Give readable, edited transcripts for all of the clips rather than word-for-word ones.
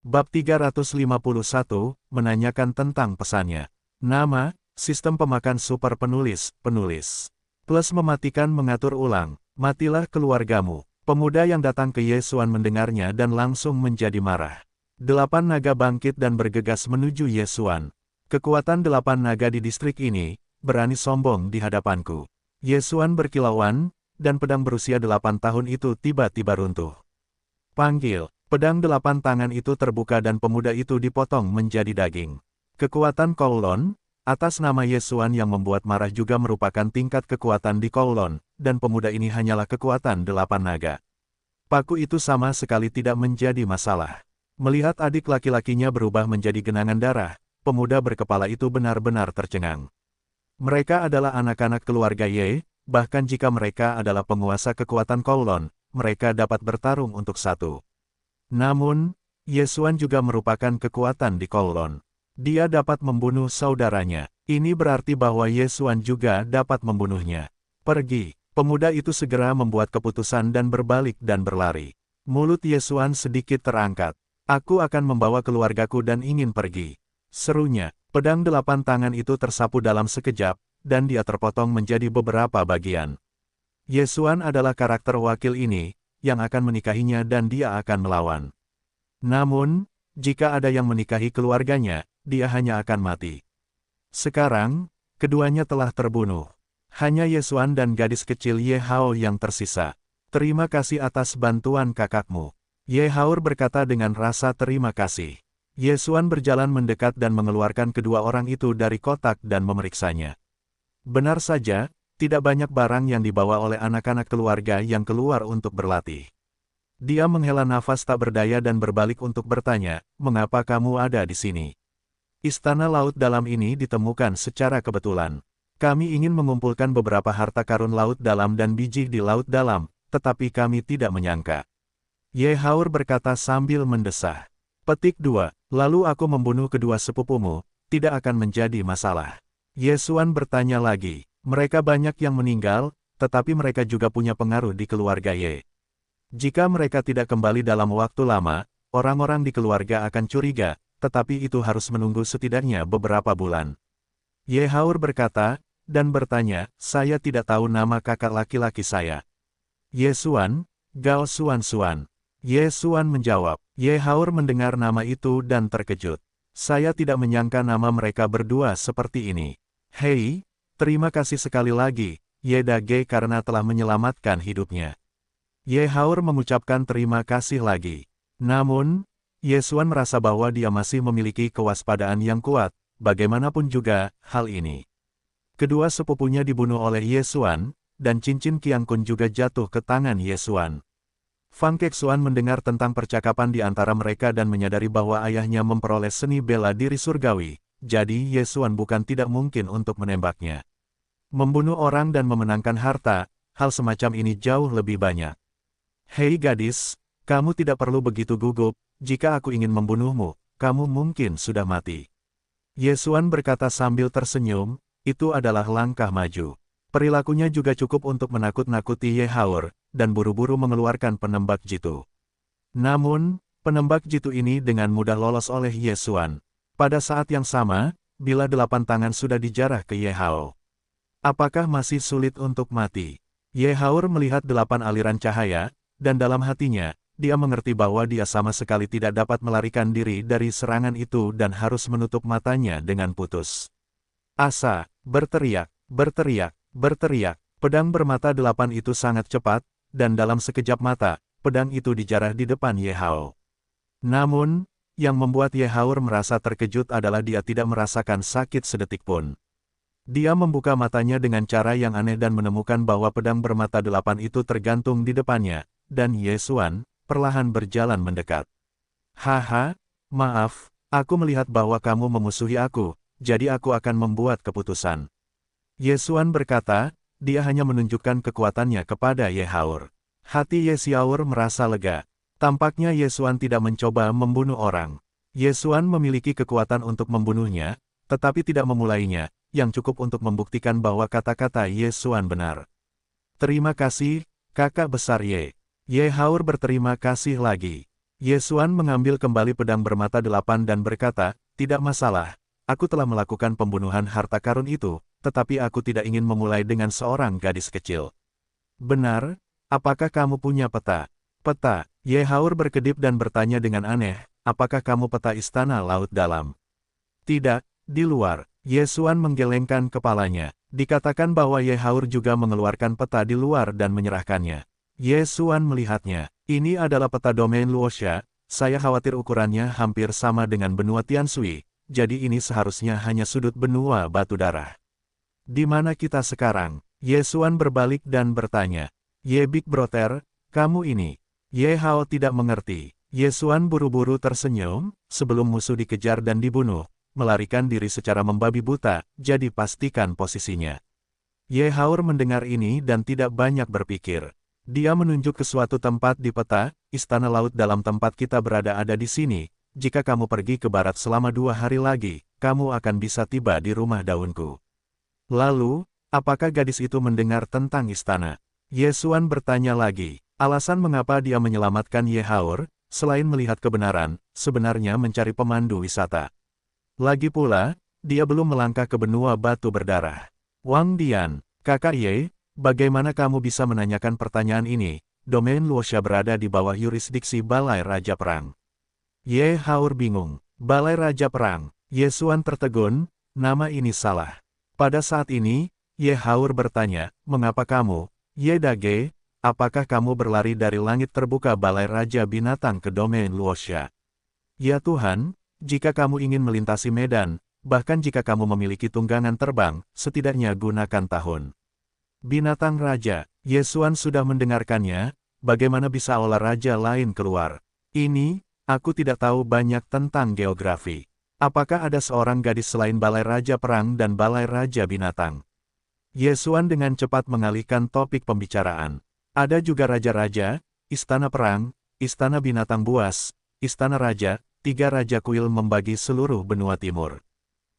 Bab 351, menanyakan tentang pesannya. Nama, sistem pemakan super penulis, Plus mematikan mengatur ulang, matilah keluargamu. Pemuda yang datang ke Yesuan mendengarnya dan langsung menjadi marah. 8 naga bangkit dan bergegas menuju Yesuan. Kekuatan 8 naga di distrik ini, berani sombong di hadapanku. Yesuan berkilauan, dan pedang berusia 8 tahun itu tiba-tiba runtuh. Panggil. Pedang 8 tangan itu terbuka dan pemuda itu dipotong menjadi daging. Kekuatan Kowloon, atas nama Yesuan yang membuat marah juga merupakan tingkat kekuatan di Kowloon, dan pemuda ini hanyalah kekuatan 8 naga. Paku itu sama sekali tidak menjadi masalah. Melihat adik laki-lakinya berubah menjadi genangan darah, pemuda berkepala itu benar-benar tercengang. Mereka adalah anak-anak keluarga Ye, bahkan jika mereka adalah penguasa kekuatan Kowloon, mereka dapat bertarung untuk satu. Namun, Yesuan juga merupakan kekuatan di Kowloon. Dia dapat membunuh saudaranya. Ini berarti bahwa Yesuan juga dapat membunuhnya. Pergi. Pemuda itu segera membuat keputusan dan berbalik dan berlari. Mulut Yesuan sedikit terangkat. Aku akan membawa keluargaku dan ingin pergi. Serunya, pedang 8 tangan itu tersapu dalam sekejap, dan dia terpotong menjadi beberapa bagian. Yesuan adalah karakter wakil ini, yang akan menikahinya dan dia akan melawan. Namun, jika ada yang menikahi keluarganya, dia hanya akan mati. Sekarang, keduanya telah terbunuh. Hanya Yesuan dan gadis kecil Ye Hao yang tersisa. Terima kasih atas bantuan kakakmu. Ye Hao berkata dengan rasa terima kasih. Yesuan berjalan mendekat dan mengeluarkan kedua orang itu dari kotak dan memeriksanya. Benar saja, tidak banyak barang yang dibawa oleh anak-anak keluarga yang keluar untuk berlatih. Dia menghela nafas tak berdaya dan berbalik untuk bertanya, mengapa kamu ada di sini? Istana laut dalam ini ditemukan secara kebetulan. Kami ingin mengumpulkan beberapa harta karun laut dalam dan biji di laut dalam, tetapi kami tidak menyangka. Ye Hao berkata sambil mendesah. Petik 2, lalu aku membunuh kedua sepupumu, tidak akan menjadi masalah. Yesuan bertanya lagi. Mereka banyak yang meninggal, tetapi mereka juga punya pengaruh di keluarga Ye. Jika mereka tidak kembali dalam waktu lama, orang-orang di keluarga akan curiga, tetapi itu harus menunggu setidaknya beberapa bulan. Ye Hao berkata, dan bertanya, saya tidak tahu nama kakak laki-laki saya. Yesuan, Gao Suan. Yesuan menjawab. Ye Hao mendengar nama itu dan terkejut. Saya tidak menyangka nama mereka berdua seperti ini. Hei, terima kasih sekali lagi, Ye Dage karena telah menyelamatkan hidupnya. Ye Hao mengucapkan terima kasih lagi. Namun, Yesuan merasa bahwa dia masih memiliki kewaspadaan yang kuat, bagaimanapun juga, hal ini. Kedua sepupunya dibunuh oleh Yesuan, dan cincin Qiang Kun juga jatuh ke tangan Yesuan. Fang Kexuan mendengar tentang percakapan di antara mereka dan menyadari bahwa ayahnya memperoleh seni bela diri surgawi, jadi Yesuan bukan tidak mungkin untuk menembaknya. Membunuh orang dan memenangkan harta, hal semacam ini jauh lebih banyak. Hei gadis, kamu tidak perlu begitu gugup, jika aku ingin membunuhmu, kamu mungkin sudah mati. Yesuan berkata sambil tersenyum, itu adalah langkah maju. Perilakunya juga cukup untuk menakut-nakuti Ye Hao, dan buru-buru mengeluarkan penembak jitu. Namun, penembak jitu ini dengan mudah lolos oleh Yesuan. Pada saat yang sama, bila 8 tangan sudah dijarah ke Ye Hao. Apakah masih sulit untuk mati? Ye Hao melihat 8 aliran cahaya, dan dalam hatinya, dia mengerti bahwa dia sama sekali tidak dapat melarikan diri dari serangan itu dan harus menutup matanya dengan putus asa, berteriak. Pedang bermata 8 itu sangat cepat, dan dalam sekejap mata, pedang itu dijarah di depan Ye Hao. Namun, yang membuat Ye Hao merasa terkejut adalah dia tidak merasakan sakit sedetik pun. Dia membuka matanya dengan cara yang aneh dan menemukan bahwa pedang bermata 8 itu tergantung di depannya, dan Yesuan perlahan berjalan mendekat. Haha, maaf, aku melihat bahwa kamu memusuhi aku, jadi aku akan membuat keputusan. Yesuan berkata, dia hanya menunjukkan kekuatannya kepada Ye Hao. Hati Ye Xiao merasa lega. Tampaknya Yesuan tidak mencoba membunuh orang. Yesuan memiliki kekuatan untuk membunuhnya, tetapi tidak memulainya, yang cukup untuk membuktikan bahwa kata-kata Yesuan benar. Terima kasih, kakak besar Ye. Ye Hao berterima kasih lagi. Ye Xuan mengambil kembali pedang bermata 8 dan berkata, tidak masalah, aku telah melakukan pembunuhan harta karun itu, tetapi aku tidak ingin memulai dengan seorang gadis kecil. Benar, apakah kamu punya peta? Peta, Ye Haur berkedip dan bertanya dengan aneh, apakah kamu peta istana laut dalam? Tidak, di luar. Ye Xuan menggelengkan kepalanya. Dikatakan bahwa Ye Haur juga mengeluarkan peta di luar dan menyerahkannya. Ye Xuan melihatnya. Ini adalah peta domain Luoxia, saya khawatir ukurannya hampir sama dengan benua Tianshui, jadi ini seharusnya hanya sudut benua batu darah. Di mana kita sekarang? Ye Xuan berbalik dan bertanya. Ye Big Brother, kamu ini. Ye Hao tidak mengerti. Ye Xuan buru-buru tersenyum, sebelum musuh dikejar dan dibunuh, melarikan diri secara membabi buta, jadi pastikan posisinya. Ye Haur mendengar ini dan tidak banyak berpikir. Dia menunjuk ke suatu tempat di peta, istana laut dalam tempat kita berada ada di sini, jika kamu pergi ke barat selama 2 hari lagi, kamu akan bisa tiba di rumah daunku. Lalu, apakah gadis itu mendengar tentang istana? Ye Xuan bertanya lagi, alasan mengapa dia menyelamatkan Ye Haur, selain melihat kebenaran, sebenarnya mencari pemandu wisata. Lagi pula, dia belum melangkah ke benua batu berdarah. Wang Dian, kakak Ye, bagaimana kamu bisa menanyakan pertanyaan ini? Domain Luoxia berada di bawah yurisdiksi Balai Raja Perang. Ye Haur bingung. Balai Raja Perang. Ye Xuan tertegun, nama ini salah. Pada saat ini, Ye Haur bertanya, mengapa kamu, Ye Dage, apakah kamu berlari dari langit terbuka Balai Raja Binatang ke domain Luoxia? Ya Tuhan, jika kamu ingin melintasi medan, bahkan jika kamu memiliki tunggangan terbang, setidaknya gunakan tahun. Binatang Raja, Ye Xuan sudah mendengarkannya, bagaimana bisa olah raja lain keluar? Ini, aku tidak tahu banyak tentang geografi. Apakah ada seorang gadis selain Balai Raja Perang dan Balai Raja Binatang? Ye Xuan dengan cepat mengalihkan topik pembicaraan. Ada juga raja-raja, istana perang, istana binatang buas, istana raja, 3 raja kuil membagi seluruh benua timur.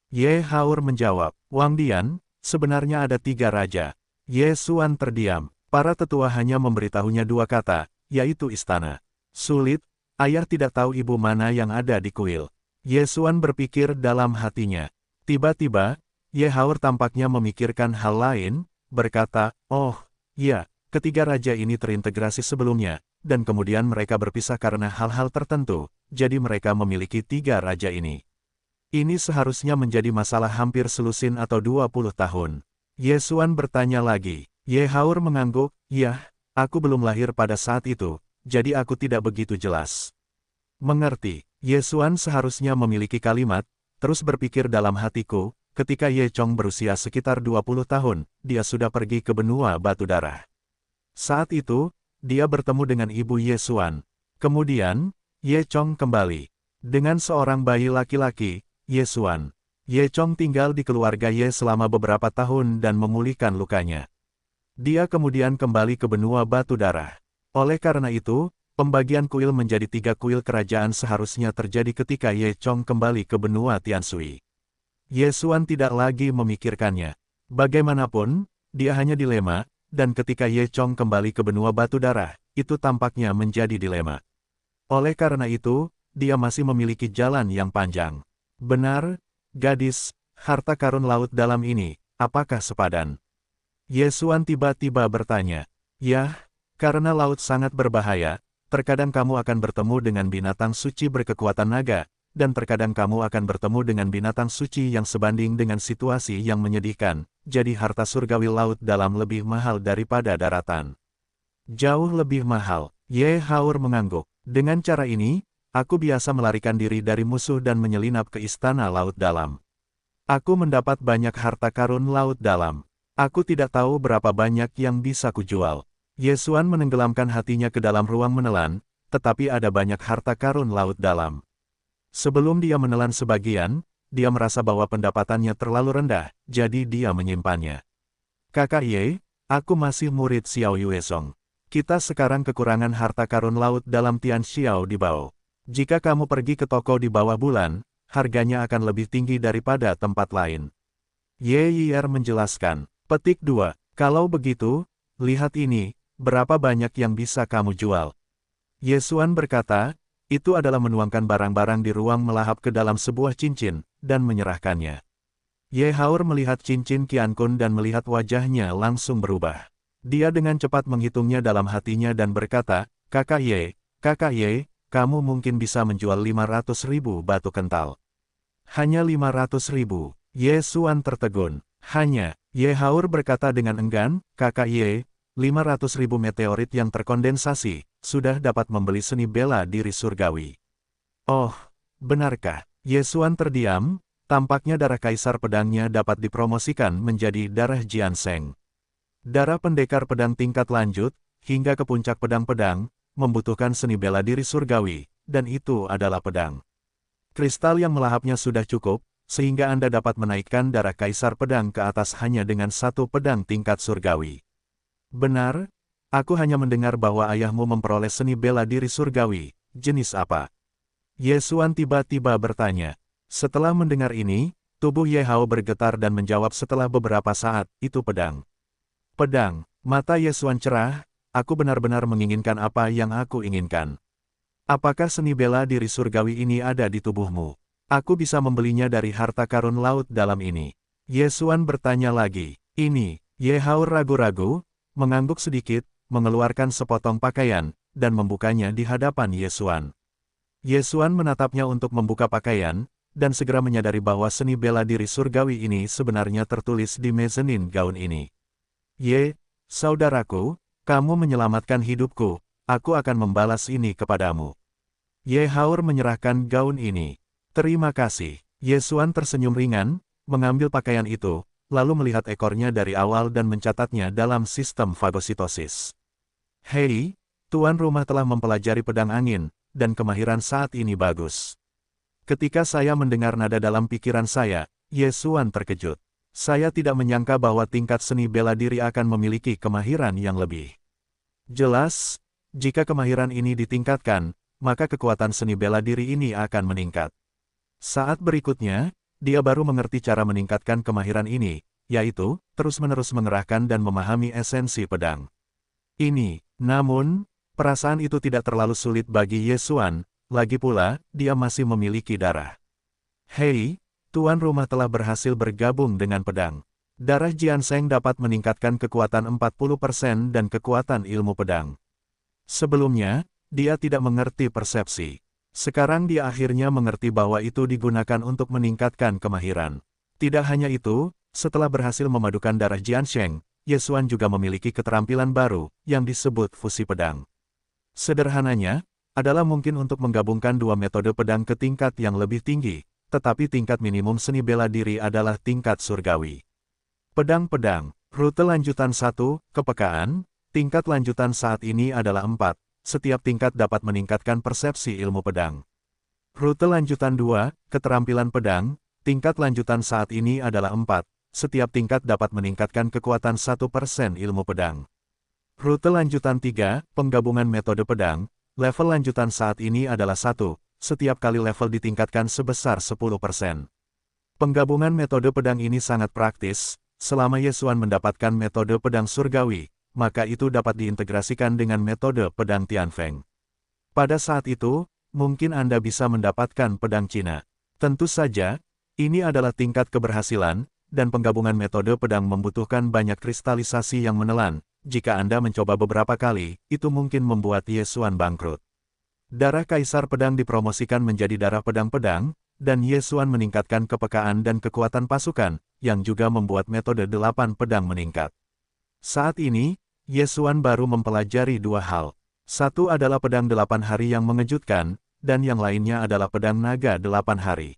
Ye Haur menjawab, Wang Dian, sebenarnya ada 3 raja. Ye Xuan terdiam. Para tetua hanya memberitahunya 2 kata, yaitu istana. Sulit, ayah tidak tahu ibu mana yang ada di kuil. Ye Xuan berpikir dalam hatinya. Tiba-tiba, Ye Haur tampaknya memikirkan hal lain, berkata, oh, ya, ketiga raja ini terintegrasi sebelumnya, dan kemudian mereka berpisah karena hal-hal tertentu, jadi mereka memiliki 3 raja ini. Ini seharusnya menjadi masalah hampir selusin atau 20 tahun. Ye Xuan bertanya lagi. Ye Haur mengangguk, yah, aku belum lahir pada saat itu, jadi aku tidak begitu jelas. Mengerti. Ye Xuan seharusnya memiliki kalimat, terus berpikir dalam hatiku, ketika Ye Chong berusia sekitar 20 tahun, dia sudah pergi ke benua batu darah. Saat itu, dia bertemu dengan ibu Ye Xuan. Kemudian, Ye Chong kembali. Dengan seorang bayi laki-laki, Ye Xuan. Ye Chong tinggal di keluarga Ye selama beberapa tahun dan memulihkan lukanya. Dia kemudian kembali ke benua batu darah. Oleh karena itu, pembagian kuil menjadi 3 kuil kerajaan seharusnya terjadi ketika Ye Chong kembali ke benua Tianshui. Ye Xuan tidak lagi memikirkannya. Bagaimanapun, dia hanya dilema, dan ketika Ye Chong kembali ke benua batu darah, itu tampaknya menjadi dilema. Oleh karena itu, dia masih memiliki jalan yang panjang. Benar, gadis, harta karun laut dalam ini, apakah sepadan? Ye Xuan tiba-tiba bertanya. Yah, karena laut sangat berbahaya, terkadang kamu akan bertemu dengan binatang suci berkekuatan naga, dan terkadang kamu akan bertemu dengan binatang suci yang sebanding dengan situasi yang menyedihkan, jadi harta surgawi laut dalam lebih mahal daripada daratan. Jauh lebih mahal. Ye Haur mengangguk. Dengan cara ini, aku biasa melarikan diri dari musuh dan menyelinap ke istana laut dalam. Aku mendapat banyak harta karun laut dalam. Aku tidak tahu berapa banyak yang bisa kujual. Ye Xuan menenggelamkan hatinya ke dalam ruang menelan, tetapi ada banyak harta karun laut dalam. Sebelum dia menelan sebagian, dia merasa bahwa pendapatannya terlalu rendah, jadi dia menyimpannya. Kakak Ye, aku masih murid Xiao Yuezong. Kita sekarang kekurangan harta karun laut dalam Tian Xiao di Bao. Jika kamu pergi ke toko di bawah bulan, harganya akan lebih tinggi daripada tempat lain. Ye Yier menjelaskan. Petik 2. Kalau begitu, lihat ini, berapa banyak yang bisa kamu jual? Ye Xuan berkata, Itu adalah menuangkan barang-barang di ruang melahap ke dalam sebuah cincin, dan menyerahkannya. Ye Haur melihat cincin Qian Kun dan melihat wajahnya langsung berubah. Dia dengan cepat menghitungnya dalam hatinya dan berkata, Kakak Ye, kamu mungkin bisa menjual 500.000 batu kental. Hanya 500.000, Ye Xuan tertegun. Hanya, Ye Haur berkata dengan enggan, Kakak Ye, 500.000 meteorit yang terkondensasi, sudah dapat membeli seni bela diri surgawi. Oh, benarkah? Ye Xuan terdiam, tampaknya darah kaisar pedangnya dapat dipromosikan menjadi darah Jianseng. Darah pendekar pedang tingkat lanjut, hingga ke puncak pedang-pedang, membutuhkan seni bela diri surgawi, dan itu adalah pedang. Kristal yang melahapnya sudah cukup, sehingga Anda dapat menaikkan darah kaisar pedang ke atas hanya dengan satu pedang tingkat surgawi. Benar, aku hanya mendengar bahwa ayahmu memperoleh seni bela diri surgawi, jenis apa? Ye Xuan tiba-tiba bertanya. Setelah mendengar ini, tubuh Ye Hao bergetar dan menjawab setelah beberapa saat, itu pedang. Pedang, mata Ye Xuan cerah, aku benar-benar menginginkan apa yang aku inginkan. Apakah seni bela diri surgawi ini ada di tubuhmu? Aku bisa membelinya dari harta karun laut dalam ini. Ye Xuan bertanya lagi. Ini, Ye Hao ragu-ragu, mengangguk sedikit, mengeluarkan sepotong pakaian, dan membukanya di hadapan Ye Xuan. Ye Xuan menatapnya untuk membuka pakaian, dan segera menyadari bahwa seni bela diri surgawi ini sebenarnya tertulis di mezanin gaun ini. Ye, saudaraku, kamu menyelamatkan hidupku, aku akan membalas ini kepadamu. Ye Haur menyerahkan gaun ini. Terima kasih. Ye Xuan tersenyum ringan, mengambil pakaian itu, lalu melihat ekornya dari awal dan mencatatnya dalam sistem fagositosis. Hei, tuan rumah telah mempelajari pedang angin, dan kemahiran saat ini bagus. Ketika saya mendengar nada dalam pikiran saya, Ye Xuan terkejut. Saya tidak menyangka bahwa tingkat seni bela diri akan memiliki kemahiran yang lebih. Jelas, jika kemahiran ini ditingkatkan, maka kekuatan seni bela diri ini akan meningkat. Saat berikutnya, dia baru mengerti cara meningkatkan kemahiran ini, yaitu, terus-menerus mengerahkan dan memahami esensi pedang. Namun, perasaan itu tidak terlalu sulit bagi Ye Xuan, lagi pula, dia masih memiliki darah. Hei, tuan rumah telah berhasil bergabung dengan pedang. Darah Jianseng dapat meningkatkan kekuatan 40% dan kekuatan ilmu pedang. Sebelumnya, dia tidak mengerti persepsi. Sekarang dia akhirnya mengerti bahwa itu digunakan untuk meningkatkan kemahiran. Tidak hanya itu, setelah berhasil memadukan darah Jianseng, Ye Xuan juga memiliki keterampilan baru, yang disebut fusi pedang. Sederhananya, adalah mungkin untuk menggabungkan dua metode pedang ke tingkat yang lebih tinggi, tetapi tingkat minimum seni bela diri adalah tingkat surgawi. Pedang-pedang, rute lanjutan 1, kepekaan, tingkat lanjutan saat ini adalah 4. Setiap tingkat dapat meningkatkan persepsi ilmu pedang. Rute lanjutan 2, keterampilan pedang, tingkat lanjutan saat ini adalah 4. Setiap tingkat dapat meningkatkan kekuatan 1% ilmu pedang. Rute lanjutan 3, penggabungan metode pedang, level lanjutan saat ini adalah 1. Setiap kali level ditingkatkan sebesar 10%. Penggabungan metode pedang ini sangat praktis, selama Ye Xuan mendapatkan metode pedang surgawi, maka itu dapat diintegrasikan dengan metode pedang Tianfeng. Pada saat itu, mungkin Anda bisa mendapatkan pedang Cina. Tentu saja, ini adalah tingkat keberhasilan, dan penggabungan metode pedang membutuhkan banyak kristalisasi yang menelan. Jika Anda mencoba beberapa kali, itu mungkin membuat Ye Xuan bangkrut. Darah kaisar pedang dipromosikan menjadi darah pedang-pedang, dan Ye Xuan meningkatkan kepekaan dan kekuatan pasukan, yang juga membuat metode 8 pedang meningkat. Saat ini, Ye Xuan baru mempelajari dua hal. Satu adalah pedang 8 hari yang mengejutkan, dan yang lainnya adalah pedang naga 8 hari.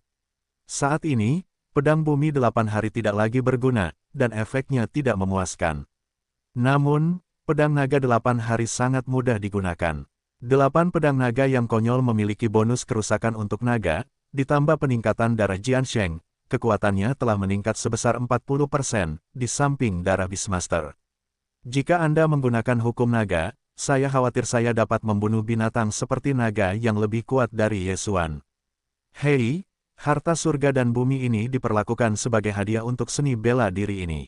Saat ini, pedang bumi 8 hari tidak lagi berguna, dan efeknya tidak memuaskan. Namun, pedang naga 8 hari sangat mudah digunakan. 8 pedang naga yang konyol memiliki bonus kerusakan untuk naga, ditambah peningkatan darah Jianseng, kekuatannya telah meningkat sebesar 40%, di samping darah Beastmaster. Jika Anda menggunakan hukum naga, saya khawatir saya dapat membunuh binatang seperti naga yang lebih kuat dari Ye Xuan. Hei, harta surga dan bumi ini diperlakukan sebagai hadiah untuk seni bela diri ini.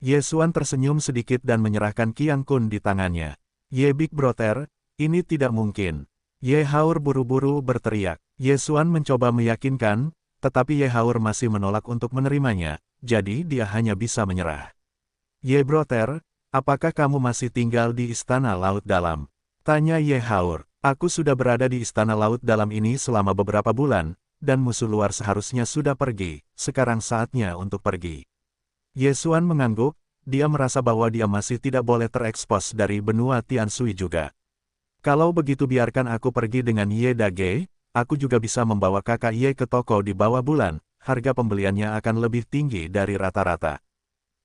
Ye Xuan tersenyum sedikit dan menyerahkan Qian Kun di tangannya. Ye Big Brother, ini tidak mungkin. Ye Haur buru-buru berteriak. Ye Xuan mencoba meyakinkan, tetapi Ye Haur masih menolak untuk menerimanya, jadi dia hanya bisa menyerah. Ye Brother, apakah kamu masih tinggal di Istana Laut Dalam? Tanya Ye Haur. Aku sudah berada di Istana Laut Dalam ini selama beberapa bulan, dan musuh luar seharusnya sudah pergi, sekarang saatnya untuk pergi. Ye Xuan mengangguk, dia merasa bahwa dia masih tidak boleh terekspos dari benua Tianshui juga. Kalau begitu biarkan aku pergi dengan Ye Dage, aku juga bisa membawa kakak Ye ke toko di bawah bulan, harga pembeliannya akan lebih tinggi dari rata-rata.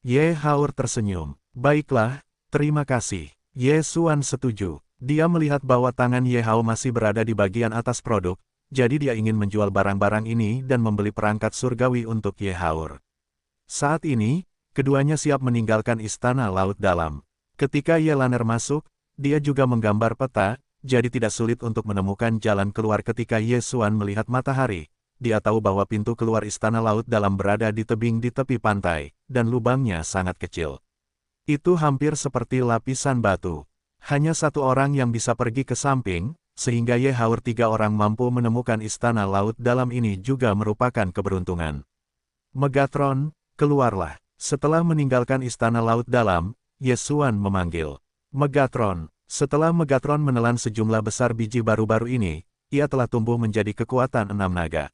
Ye Haur tersenyum. Baiklah, terima kasih. Ye Xuan setuju. Dia melihat bahwa tangan Ye Hao masih berada di bagian atas produk, jadi dia ingin menjual barang-barang ini dan membeli perangkat surgawi untuk Ye Haur. Saat ini, keduanya siap meninggalkan Istana Laut Dalam. Ketika Ye Laner masuk, dia juga menggambar peta, jadi tidak sulit untuk menemukan jalan keluar ketika Ye Xuan melihat matahari. Dia tahu bahwa pintu keluar Istana Laut Dalam berada di tebing di tepi pantai, dan lubangnya sangat kecil. Itu hampir seperti lapisan batu. Hanya satu orang yang bisa pergi ke samping, sehingga Ye Haur 3 orang mampu menemukan Istana Laut Dalam ini juga merupakan keberuntungan. Megatron, keluarlah. Setelah meninggalkan Istana Laut Dalam, Ye Xuan memanggil. Megatron. Setelah Megatron menelan sejumlah besar biji baru-baru ini, ia telah tumbuh menjadi kekuatan 6 naga.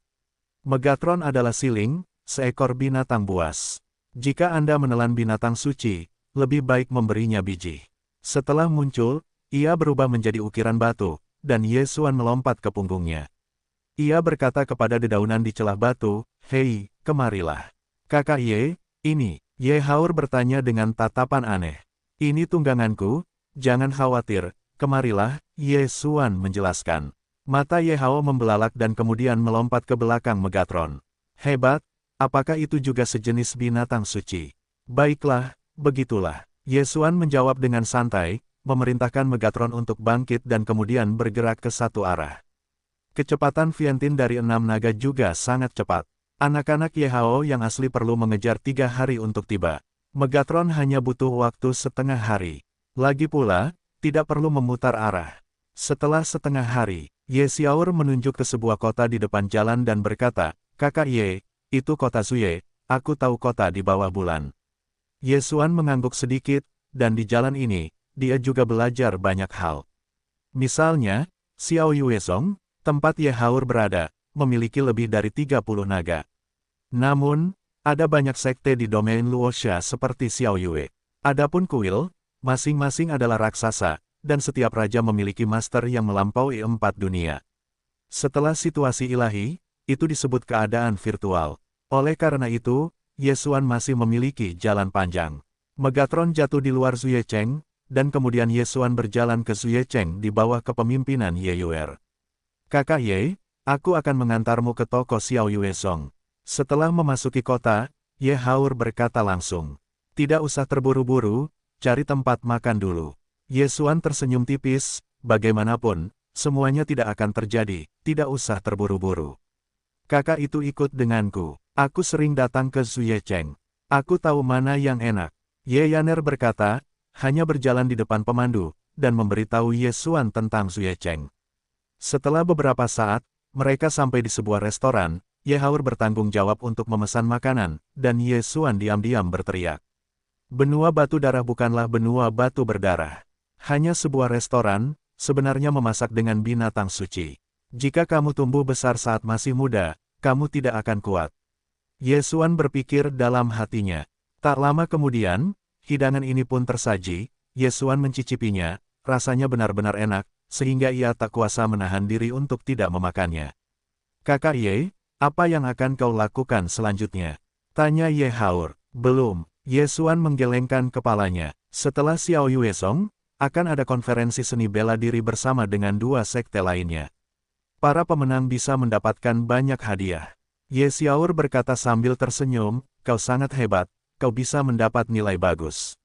Megatron adalah siling, seekor binatang buas. Jika Anda menelan binatang suci, lebih baik memberinya biji. Setelah muncul, ia berubah menjadi ukiran batu, dan Ye Xuan melompat ke punggungnya. Ia berkata kepada dedaunan di celah batu, "Hei, kemarilah." "Kakak Ye, ini." Ye Haur bertanya dengan tatapan aneh. "Ini tungganganku, jangan khawatir, kemarilah," Ye Xuan menjelaskan. Mata Ye Hao membelalak dan kemudian melompat ke belakang Megatron. "Hebat, apakah itu juga sejenis binatang suci?" "Baiklah, begitulah." Ye Xuan menjawab dengan santai, memerintahkan Megatron untuk bangkit dan kemudian bergerak ke satu arah. Kecepatan Viantin dari 6 naga juga sangat cepat. Anak-anak Ye Hao yang asli perlu mengejar 3 hari untuk tiba. Megatron hanya butuh waktu setengah hari. Lagi pula, tidak perlu memutar arah. Setelah setengah hari, Ye Xiaor menunjuk ke sebuah kota di depan jalan dan berkata, "Kakak Ye, itu kota Zuye, aku tahu kota di bawah bulan." Ye Xuan mengangguk sedikit, dan di jalan ini, dia juga belajar banyak hal. Misalnya, Xiao Yuezong, tempat Ye Haur berada, memiliki lebih dari 30 naga. Namun, ada banyak sekte di domain Luosha seperti Xiao Yue. Adapun kuil, masing-masing adalah raksasa, dan setiap raja memiliki master yang melampaui 4 dunia. Setelah situasi ilahi, itu disebut keadaan virtual. Oleh karena itu, Ye Xuan masih memiliki jalan panjang. Megatron jatuh di luar Zuyecheng, dan kemudian Ye Xuan berjalan ke Zuyecheng di bawah kepemimpinan Ye Yuer. "Kakak Ye, aku akan mengantarmu ke toko Xiao Yuezong." Setelah memasuki kota, Ye Haur berkata langsung, "Tidak usah terburu-buru, cari tempat makan dulu." Ye Xuan tersenyum tipis, "Bagaimanapun, semuanya tidak akan terjadi, tidak usah terburu-buru. Kakak itu ikut denganku. Aku sering datang ke Zuyecheng. Aku tahu mana yang enak." Ye Yaner berkata, hanya berjalan di depan pemandu, dan memberitahu Ye Xuan tentang Zuyecheng. Setelah beberapa saat, mereka sampai di sebuah restoran. Ye Haur bertanggung jawab untuk memesan makanan, dan Ye Xuan diam-diam berteriak. Benua batu darah bukanlah benua batu berdarah. Hanya sebuah restoran, sebenarnya memasak dengan binatang suci. Jika kamu tumbuh besar saat masih muda, kamu tidak akan kuat. Ye Xuan berpikir dalam hatinya. Tak lama kemudian, hidangan ini pun tersaji. Ye Xuan mencicipinya, rasanya benar-benar enak, sehingga ia tak kuasa menahan diri untuk tidak memakannya. "Kakak Ye, apa yang akan kau lakukan selanjutnya?" tanya Ye Haur. "Belum." Ye Xuan menggelengkan kepalanya. "Setelah Xiao Yuezong, akan ada konferensi seni bela diri bersama dengan 2 sekte lainnya. Para pemenang bisa mendapatkan banyak hadiah." Ye Xiaor berkata sambil tersenyum, "Kau sangat hebat, kau bisa mendapat nilai bagus.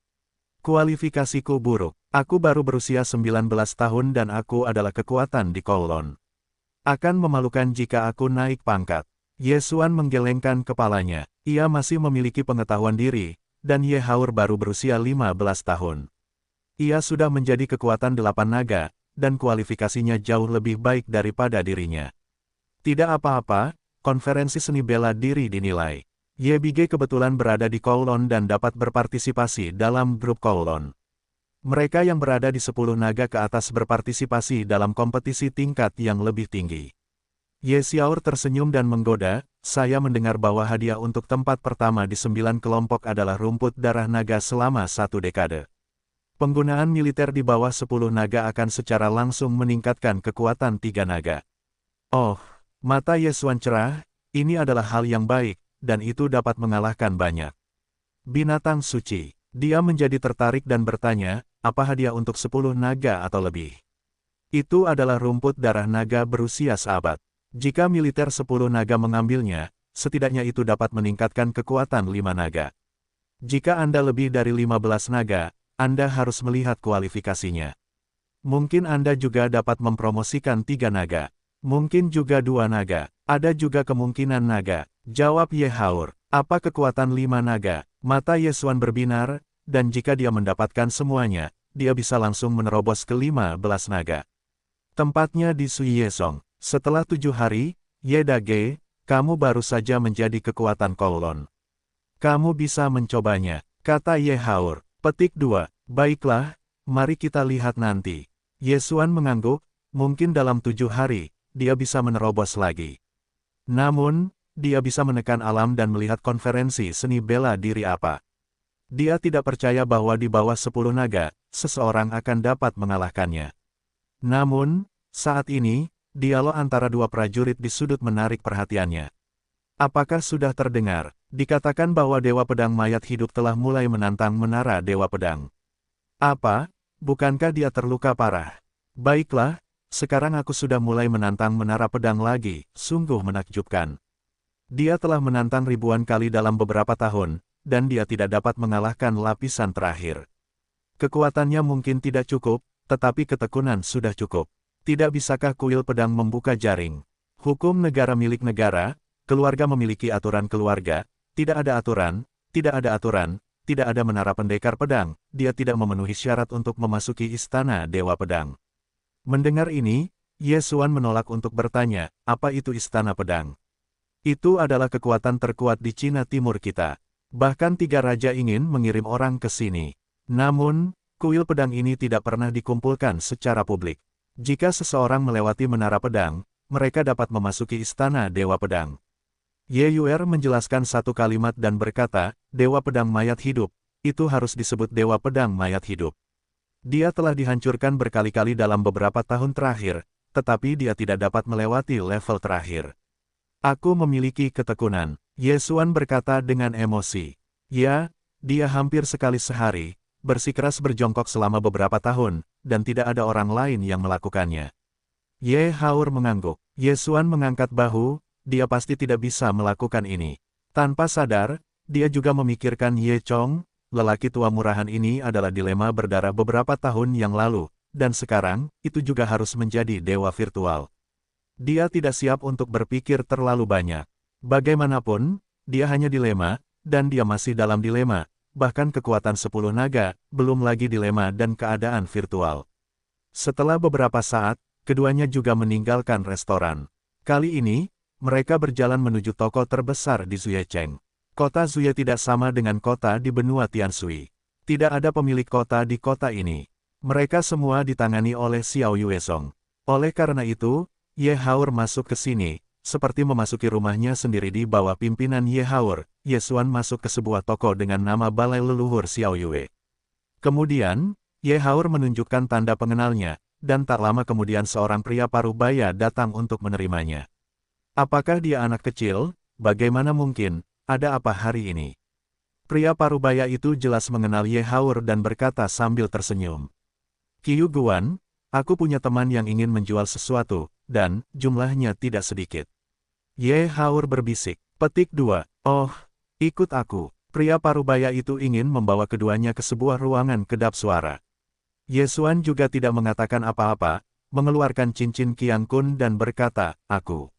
Kualifikasiku buruk. Aku baru berusia 19 tahun dan aku adalah kekuatan di Kowloon. Akan memalukan jika aku naik pangkat." Ye Xuan menggelengkan kepalanya. Ia masih memiliki pengetahuan diri, dan Ye Haur baru berusia 15 tahun. Ia sudah menjadi kekuatan 8 naga, dan kualifikasinya jauh lebih baik daripada dirinya. Tidak apa-apa, konferensi seni bela diri dinilai. YBG kebetulan berada di Kowloon dan dapat berpartisipasi dalam grup Kowloon. Mereka yang berada di 10 naga ke atas berpartisipasi dalam kompetisi tingkat yang lebih tinggi. Ye Xiaor tersenyum dan menggoda, saya mendengar bahwa hadiah untuk tempat pertama di 9 kelompok adalah rumput darah naga selama 1 dekade. Penggunaan militer di bawah 10 naga akan secara langsung meningkatkan kekuatan 3 naga. Oh, mata Ye Xuan cerah, ini adalah hal yang baik, dan itu dapat mengalahkan banyak binatang suci. Dia menjadi tertarik dan bertanya, apa hadiah untuk 10 naga atau lebih? Itu adalah rumput darah naga berusia seabad. Jika militer 10 naga mengambilnya, setidaknya itu dapat meningkatkan kekuatan 5 naga. Jika Anda lebih dari 15 naga, Anda harus melihat kualifikasinya. Mungkin Anda juga dapat mempromosikan 3 naga. Mungkin juga 2 naga. Ada juga kemungkinan naga. Jawab Ye Haur. Apa kekuatan 5 naga? Mata Ye Xuan berbinar, dan jika dia mendapatkan semuanya, dia bisa langsung menerobos ke 15 naga. Tempatnya di Sui Yesong. Setelah 7 hari, Ye Dage, kamu baru saja menjadi kekuatan Kowloon. Kamu bisa mencobanya, kata Ye Haur. Petik 2. Baiklah, mari kita lihat nanti. Ye Xuan mengangguk, mungkin dalam 7 hari, dia bisa menerobos lagi. Namun, dia bisa menekan alam dan melihat konferensi seni bela diri apa. Dia tidak percaya bahwa di bawah 10 naga, seseorang akan dapat mengalahkannya. Namun, saat ini, dialog antara 2 prajurit di sudut menarik perhatiannya. Apakah sudah terdengar? Dikatakan bahwa Dewa Pedang Mayat Hidup telah mulai menantang menara Dewa Pedang. Apa? Bukankah dia terluka parah? Baiklah, sekarang aku sudah mulai menantang menara pedang lagi, sungguh menakjubkan. Dia telah menantang ribuan kali dalam beberapa tahun, dan dia tidak dapat mengalahkan lapisan terakhir. Kekuatannya mungkin tidak cukup, tetapi ketekunan sudah cukup. Tidak bisakah kuil pedang membuka jaring? Hukum negara milik negara, keluarga memiliki aturan keluarga, tidak ada aturan, tidak ada aturan, tidak ada menara pendekar pedang, dia tidak memenuhi syarat untuk memasuki istana Dewa Pedang. Mendengar ini, Ye Xuan menolak untuk bertanya, apa itu istana pedang? Itu adalah kekuatan terkuat di Cina Timur kita. Bahkan 3 raja ingin mengirim orang ke sini. Namun, kuil pedang ini tidak pernah dikumpulkan secara publik. Jika seseorang melewati menara pedang, mereka dapat memasuki istana Dewa Pedang. Ye Yuer menjelaskan satu kalimat dan berkata, Dewa Pedang Mayat Hidup, itu harus disebut Dewa Pedang Mayat Hidup. Dia telah dihancurkan berkali-kali dalam beberapa tahun terakhir, tetapi dia tidak dapat melewati level terakhir. Aku memiliki ketekunan, Ye Xuan berkata dengan emosi. Ya, dia hampir sekali sehari, bersikeras berjongkok selama beberapa tahun, dan tidak ada orang lain yang melakukannya. Ye Haur mengangguk. Ye Xuan mengangkat bahu, dia pasti tidak bisa melakukan ini. Tanpa sadar, dia juga memikirkan Ye Chong, lelaki tua murahan ini adalah dilema berdarah beberapa tahun yang lalu, dan sekarang, itu juga harus menjadi dewa virtual. Dia tidak siap untuk berpikir terlalu banyak. Bagaimanapun, dia hanya dilema, dan dia masih dalam dilema. Bahkan kekuatan 10 naga, belum lagi dilema dan keadaan virtual. Setelah beberapa saat, keduanya juga meninggalkan restoran. Kali ini, mereka berjalan menuju toko terbesar di Zuyecheng. Kota Zuye tidak sama dengan kota di benua Tianshui. Tidak ada pemilik kota di kota ini. Mereka semua ditangani oleh Xiao Yuesong. Oleh karena itu, Ye Haur masuk ke sini, seperti memasuki rumahnya sendiri di bawah pimpinan Ye Haur. Ye Xuan masuk ke sebuah toko dengan nama Balai Leluhur Xiao Yue. Kemudian, Ye Haur menunjukkan tanda pengenalnya, dan tak lama kemudian seorang pria parubaya datang untuk menerimanya. Apakah dia anak kecil? Bagaimana mungkin? Ada apa hari ini? Pria parubaya itu jelas mengenal Ye Haur dan berkata sambil tersenyum. Qiu Guan, aku punya teman yang ingin menjual sesuatu, dan jumlahnya tidak sedikit. Ye Haur berbisik. Petik 2. Oh, ikut aku. Pria parubaya itu ingin membawa keduanya ke sebuah ruangan kedap suara. Ye Xuan juga tidak mengatakan apa-apa, mengeluarkan cincin Qiang Kun dan berkata, aku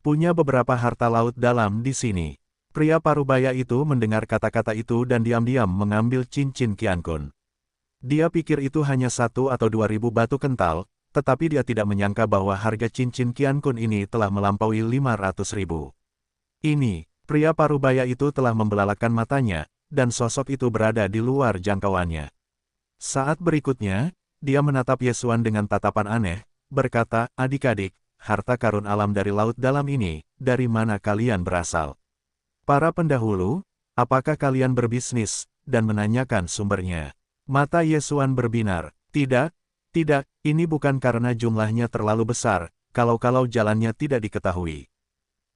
punya beberapa harta laut dalam di sini. Pria parubaya itu mendengar kata-kata itu dan diam-diam mengambil cincin Qiang Kun. Dia pikir itu hanya 1 atau 2 ribu batu kental, tetapi dia tidak menyangka bahwa harga cincin Qiankun ini telah melampaui 500.000. Ini, pria parubaya itu telah membelalakan matanya, dan sosok itu berada di luar jangkauannya. Saat berikutnya, dia menatap Ye Xuan dengan tatapan aneh, berkata, adik-adik, harta karun alam dari laut dalam ini, dari mana kalian berasal? Para pendahulu, apakah kalian berbisnis, dan menanyakan sumbernya? Mata Ye Xuan berbinar, tidak, ini bukan karena jumlahnya terlalu besar, kalau-kalau jalannya tidak diketahui.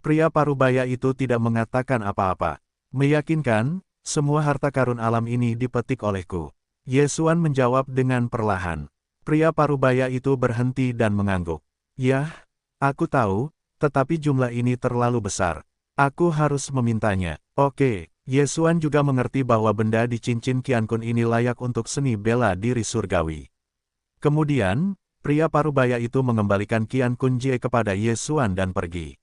Pria parubaya itu tidak mengatakan apa-apa. Meyakinkan, semua harta karun alam ini dipetik olehku. Ye Xuan menjawab dengan perlahan. Pria parubaya itu berhenti dan mengangguk. Yah, aku tahu, tetapi jumlah ini terlalu besar. Aku harus memintanya. Oke, Ye Xuan juga mengerti bahwa benda di cincin Qiankun ini layak untuk seni bela diri surgawi. Kemudian, pria parubaya itu mengembalikan Qiankun Jie kepada Ye Xuan dan pergi.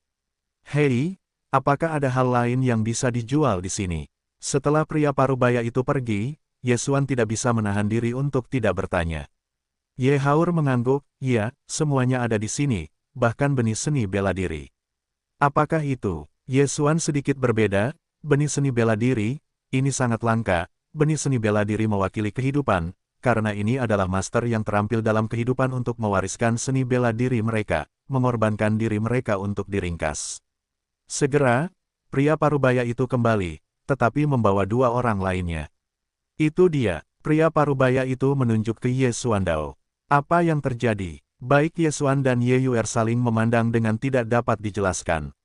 Hei, apakah ada hal lain yang bisa dijual di sini? Setelah pria parubaya itu pergi, Ye Xuan tidak bisa menahan diri untuk tidak bertanya. Ye Haur mengangguk, ya, semuanya ada di sini, bahkan benih seni bela diri. Apakah itu? Ye Xuan sedikit berbeda, benih seni bela diri, ini sangat langka, benih seni bela diri mewakili kehidupan, karena ini adalah master yang terampil dalam kehidupan untuk mewariskan seni bela diri mereka, mengorbankan diri mereka untuk diringkas. Segera, pria parubaya itu kembali, tetapi membawa dua orang lainnya. Itu dia, pria parubaya itu menunjuk ke Ye Xuandao. Apa yang terjadi? Baik Ye Xuan dan Ye Yuer saling memandang dengan tidak dapat dijelaskan.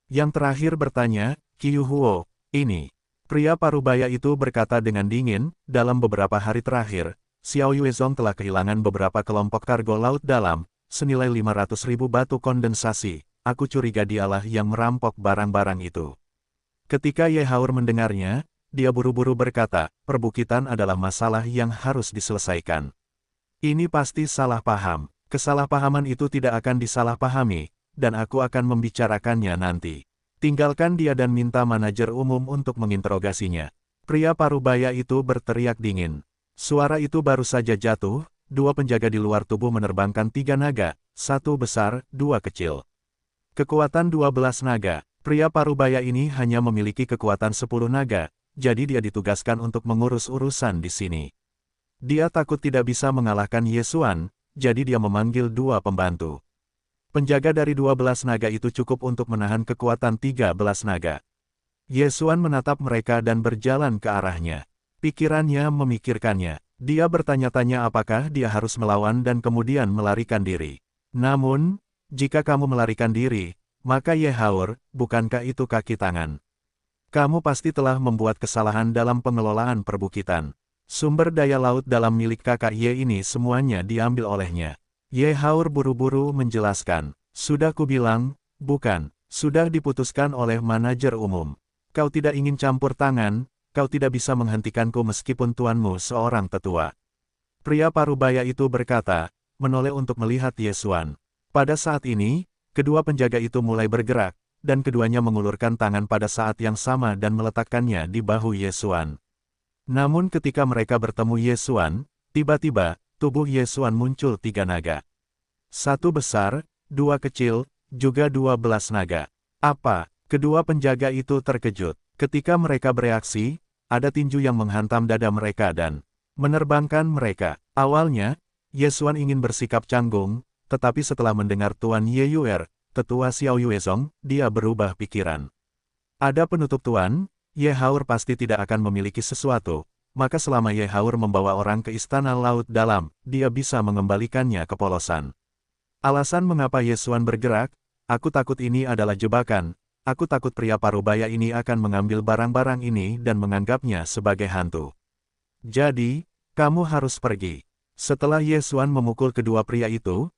Yang terakhir bertanya, Qiu Huo, ini. Pria parubaya itu berkata dengan dingin, dalam beberapa hari terakhir, Xiao Yuezong telah kehilangan beberapa kelompok kargo laut dalam, senilai 500.000 batu kondensasi. Aku curiga dialah yang merampok barang-barang itu. Ketika Ye Haur mendengarnya, dia buru-buru berkata, perbukitan adalah masalah yang harus diselesaikan. Ini pasti salah paham. Kesalahpahaman itu tidak akan disalahpahami, dan aku akan membicarakannya nanti. Tinggalkan dia dan minta manajer umum untuk menginterogasinya. Pria parubaya itu berteriak dingin. Suara itu baru saja jatuh, dua penjaga di luar tubuh menerbangkan 3 naga, 1 besar, 2 kecil. Kekuatan 12 naga. Pria parubaya ini hanya memiliki kekuatan 10 naga, jadi dia ditugaskan untuk mengurus urusan di sini. Dia takut tidak bisa mengalahkan Ye Xuan, jadi dia memanggil 2 pembantu. Penjaga dari 12 naga itu cukup untuk menahan kekuatan 13 naga. Ye Xuan menatap mereka dan berjalan ke arahnya. Pikirannya memikirkannya. Dia bertanya-tanya apakah dia harus melawan dan kemudian melarikan diri. Namun, jika kamu melarikan diri, maka Ye Haur, bukankah itu kaki tangan? Kamu pasti telah membuat kesalahan dalam pengelolaan perbukitan. Sumber daya laut dalam milik kakak Ye ini semuanya diambil olehnya. Ye Haur buru-buru menjelaskan. Sudah kubilang, bukan, sudah diputuskan oleh manajer umum. Kau tidak ingin campur tangan, kau tidak bisa menghentikanku meskipun tuanmu seorang tetua. Pria parubaya itu berkata, menoleh untuk melihat Ye Xuan. Pada saat ini, kedua penjaga itu mulai bergerak, dan keduanya mengulurkan tangan pada saat yang sama dan meletakkannya di bahu Ye Xuan. Namun ketika mereka bertemu Ye Xuan, tiba-tiba, tubuh Ye Xuan muncul 3 naga. 1 besar, 2 kecil, juga 12 naga. Apa? Kedua penjaga itu terkejut. Ketika mereka bereaksi, ada tinju yang menghantam dada mereka dan menerbangkan mereka. Awalnya, Ye Xuan ingin bersikap canggung, tetapi setelah mendengar Tuan Ye Yuer, tetua Xiao Yuezong, dia berubah pikiran. Ada penutup Tuan, Ye Haur pasti tidak akan memiliki sesuatu, maka selama Ye Haur membawa orang ke istana laut dalam, dia bisa mengembalikannya ke polosan. Alasan mengapa Ye Xuan bergerak, aku takut ini adalah jebakan, aku takut pria parubaya ini akan mengambil barang-barang ini dan menganggapnya sebagai hantu. Jadi, kamu harus pergi. Setelah Ye Xuan memukul kedua pria itu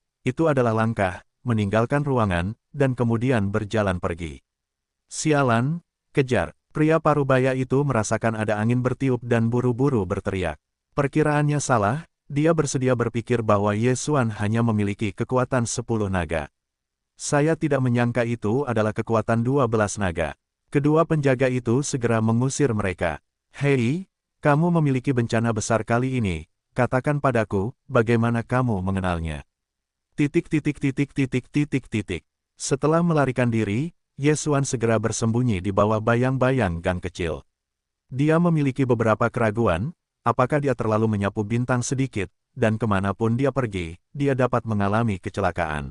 adalah langkah, meninggalkan ruangan, dan kemudian berjalan pergi. Sialan, kejar. Pria parubaya itu merasakan ada angin bertiup dan buru-buru berteriak. Perkiraannya salah, dia bersedia berpikir bahwa Ye Xuan hanya memiliki kekuatan 10 naga. Saya tidak menyangka itu adalah kekuatan 12 naga. Kedua penjaga itu segera mengusir mereka. Hei, kamu memiliki bencana besar kali ini, katakan padaku, bagaimana kamu mengenalnya? Titik titik titik titik titik titik. Setelah melarikan diri, Ye Xuan segera bersembunyi di bawah bayang-bayang gang kecil. Dia memiliki beberapa keraguan, apakah dia terlalu menyapu bintang sedikit, dan kemanapun dia pergi, dia dapat mengalami kecelakaan.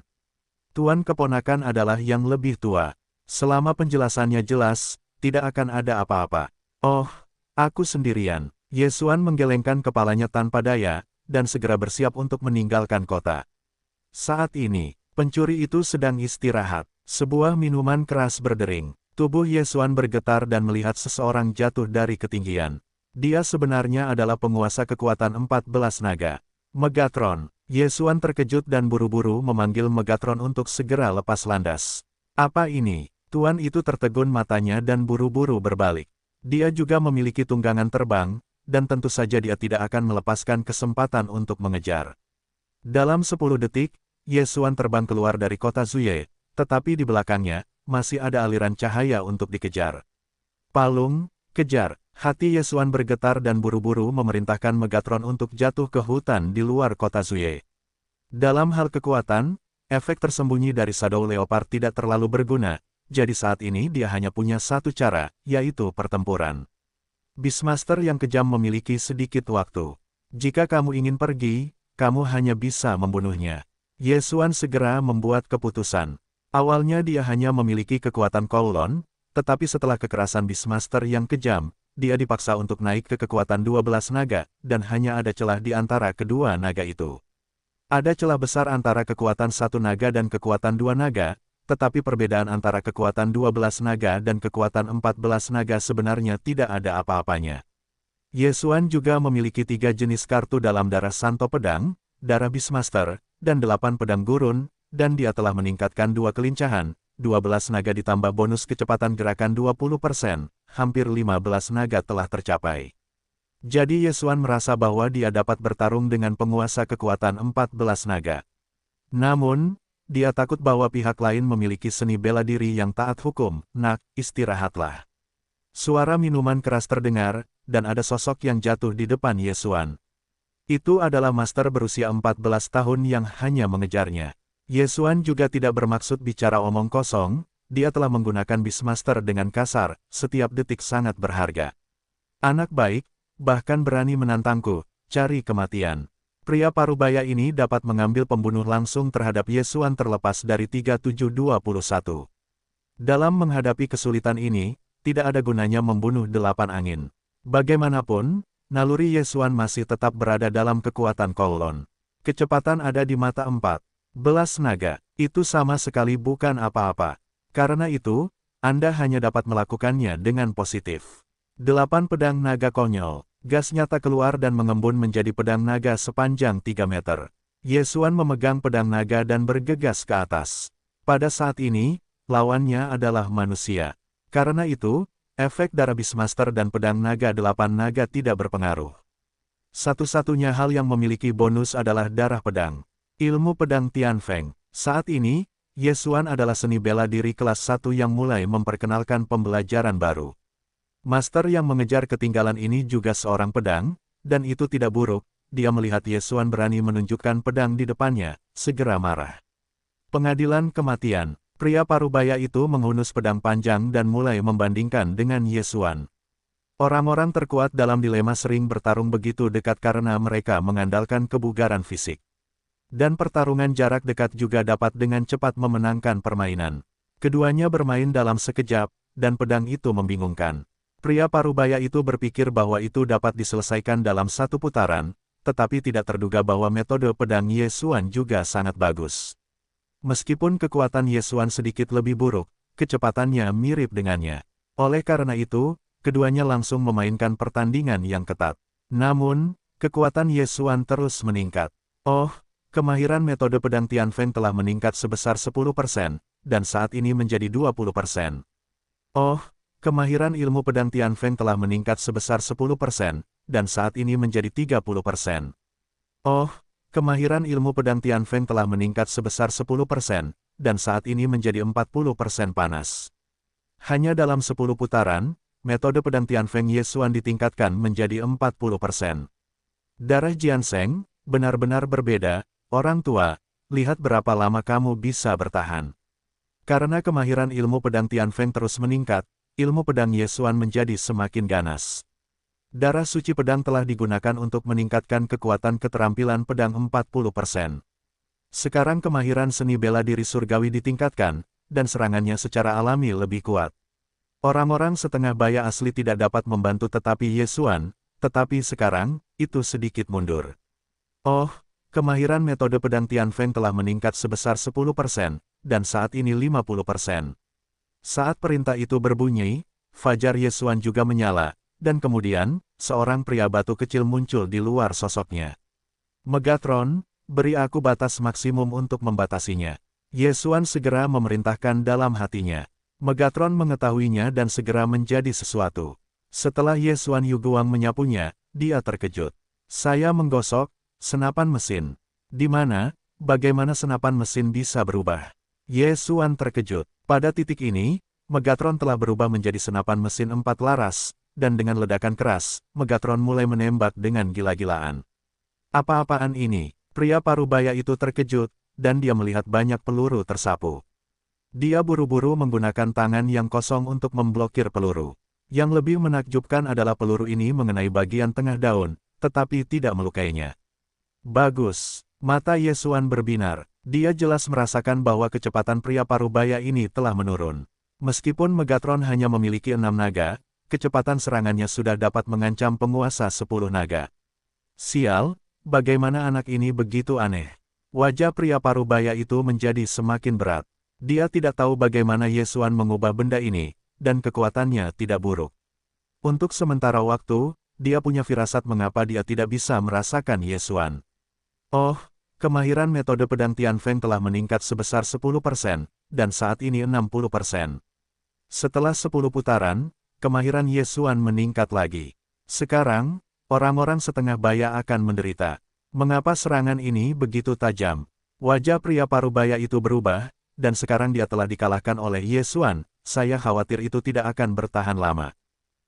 Tuan keponakan adalah yang lebih tua. Selama penjelasannya jelas, tidak akan ada apa-apa. Oh, aku sendirian. Ye Xuan menggelengkan kepalanya tanpa daya, dan segera bersiap untuk meninggalkan kota. Saat ini, pencuri itu sedang istirahat. Sebuah minuman keras berdering. Tubuh Ye Xuan bergetar dan melihat seseorang jatuh dari ketinggian. Dia sebenarnya adalah penguasa kekuatan 14 naga. Megatron. Ye Xuan terkejut dan buru-buru memanggil Megatron untuk segera lepas landas. Apa ini? Tuan itu tertegun matanya dan buru-buru berbalik. Dia juga memiliki tunggangan terbang, dan tentu saja dia tidak akan melepaskan kesempatan untuk mengejar. Dalam 10 detik, Ye Xuan terbang keluar dari kota Zuye, tetapi di belakangnya, masih ada aliran cahaya untuk dikejar. Palung, kejar. Hati Ye Xuan bergetar dan buru-buru memerintahkan Megatron untuk jatuh ke hutan di luar kota Zuye. Dalam hal kekuatan, efek tersembunyi dari Shadow Leopard tidak terlalu berguna, jadi saat ini dia hanya punya satu cara, yaitu pertempuran. Beastmaster yang kejam memiliki sedikit waktu. Jika kamu ingin pergi, kamu hanya bisa membunuhnya. Ye Xuan segera membuat keputusan. Awalnya dia hanya memiliki kekuatan Kowloon, tetapi setelah kekerasan Beastmaster yang kejam, dia dipaksa untuk naik ke kekuatan 12 naga, dan hanya ada celah di antara kedua naga itu. Ada celah besar antara kekuatan 1 naga dan kekuatan 2 naga, tetapi perbedaan antara kekuatan 12 naga dan kekuatan 14 naga sebenarnya tidak ada apa-apanya. Ye Xuan juga memiliki 3 jenis kartu dalam darah Santo Pedang, darah Beastmaster, dan 8 pedang gurun, dan dia telah meningkatkan 2 kelincahan, 12 naga ditambah bonus kecepatan gerakan 20%, hampir 15 naga telah tercapai. Jadi Ye Xuan merasa bahwa dia dapat bertarung dengan penguasa kekuatan 14 naga. Namun, dia takut bahwa pihak lain memiliki seni bela diri yang taat hukum. Nak, istirahatlah. Suara minuman keras terdengar, dan ada sosok yang jatuh di depan Ye Xuan. Itu adalah master berusia 14 tahun yang hanya mengejarnya. Ye Xuan juga tidak bermaksud bicara omong kosong, dia telah menggunakan Beastmaster dengan kasar, setiap detik sangat berharga. Anak baik, bahkan berani menantangku, cari kematian. Pria parubaya ini dapat mengambil pembunuh langsung terhadap Ye Xuan terlepas dari 3721. Dalam menghadapi kesulitan ini, tidak ada gunanya membunuh 8 angin. Bagaimanapun, naluri Ye Xuan masih tetap berada dalam kekuatan Kowloon. Kecepatan ada di mata 14 naga, itu sama sekali bukan apa-apa. Karena itu, Anda hanya dapat melakukannya dengan positif. 8 pedang naga konyol, gas nyata keluar dan mengembun menjadi pedang naga sepanjang 3 meter. Ye Xuan memegang pedang naga dan bergegas ke atas. Pada saat ini, lawannya adalah manusia. Karena itu, efek darah Beastmaster dan pedang naga 8 naga tidak berpengaruh. Satu-satunya hal yang memiliki bonus adalah darah pedang. Ilmu pedang Tianfeng. Saat ini, Ye Xuan adalah seni bela diri kelas 1 yang mulai memperkenalkan pembelajaran baru. Master yang mengejar ketinggalan ini juga seorang pedang, dan itu tidak buruk. Dia melihat Ye Xuan berani menunjukkan pedang di depannya, segera marah. Pengadilan kematian. Pria parubaya itu menghunus pedang panjang dan mulai membandingkan dengan Ye Xuan. Orang-orang terkuat dalam dilema sering bertarung begitu dekat karena mereka mengandalkan kebugaran fisik. Dan pertarungan jarak dekat juga dapat dengan cepat memenangkan permainan. Keduanya bermain dalam sekejap, dan pedang itu membingungkan. Pria parubaya itu berpikir bahwa itu dapat diselesaikan dalam 1 putaran, tetapi tidak terduga bahwa metode pedang Ye Xuan juga sangat bagus. Meskipun kekuatan Ye Xuan sedikit lebih buruk, kecepatannya mirip dengannya. Oleh karena itu, keduanya langsung memainkan pertandingan yang ketat. Namun, kekuatan Ye Xuan terus meningkat. Oh, kemahiran metode pedang Tianfeng telah meningkat sebesar 10%, dan saat ini menjadi 20%. Oh, kemahiran ilmu pedang Tianfeng telah meningkat sebesar 10%, dan saat ini menjadi 30%. Oh, kemahiran ilmu pedang Tianfeng telah meningkat sebesar 10%, dan saat ini menjadi 40% panas. Hanya dalam 10 putaran, metode pedang Tianfeng Ye Xuan ditingkatkan menjadi 40%. Darah Jianseng, benar-benar berbeda. Orang tua, lihat berapa lama kamu bisa bertahan. Karena kemahiran ilmu pedang Tianfeng terus meningkat, ilmu pedang Ye Xuan menjadi semakin ganas. Darah suci pedang telah digunakan untuk meningkatkan kekuatan keterampilan pedang 40%. Sekarang kemahiran seni bela diri surgawi ditingkatkan, dan serangannya secara alami lebih kuat. Orang-orang setengah baya asli tidak dapat membantu tetapi Ye Xuan, tetapi sekarang, itu sedikit mundur. Oh, kemahiran metode pedang Tianfeng telah meningkat sebesar 10%, dan saat ini 50%. Saat perintah itu berbunyi, fajar Ye Xuan juga menyala, dan kemudian, seorang pria batu kecil muncul di luar sosoknya. Megatron, beri aku batas maksimum untuk membatasinya. Ye Xuan segera memerintahkan dalam hatinya. Megatron mengetahuinya dan segera menjadi sesuatu. Setelah Ye Xuan Yuguang menyapunya, dia terkejut. Saya menggosok senapan mesin. Di mana, bagaimana senapan mesin bisa berubah? Ye Xuan terkejut. Pada titik ini, Megatron telah berubah menjadi senapan mesin 4 laras, dan dengan ledakan keras, Megatron mulai menembak dengan gila-gilaan. Apa-apaan ini? Pria parubaya itu terkejut, dan dia melihat banyak peluru tersapu. Dia buru-buru menggunakan tangan yang kosong untuk memblokir peluru. Yang lebih menakjubkan adalah peluru ini mengenai bagian tengah daun, tetapi tidak melukainya. Bagus. Mata Ye Xuan berbinar. Dia jelas merasakan bahwa kecepatan pria parubaya ini telah menurun. Meskipun Megatron hanya memiliki 6 naga, kecepatan serangannya sudah dapat mengancam penguasa 10 naga. Sial, bagaimana anak ini begitu aneh? Wajah pria parubaya itu menjadi semakin berat. Dia tidak tahu bagaimana Ye Xuan mengubah benda ini, dan kekuatannya tidak buruk. Untuk sementara waktu, dia punya firasat mengapa dia tidak bisa merasakan Ye Xuan. Oh, kemahiran metode pedang Tianfeng telah meningkat sebesar 10%, dan saat ini 60%. Setelah 10 putaran, kemahiran Ye Xuan meningkat lagi. Sekarang, orang-orang setengah baya akan menderita. Mengapa serangan ini begitu tajam? Wajah pria parubaya itu berubah, dan sekarang dia telah dikalahkan oleh Ye Xuan. Saya khawatir itu tidak akan bertahan lama.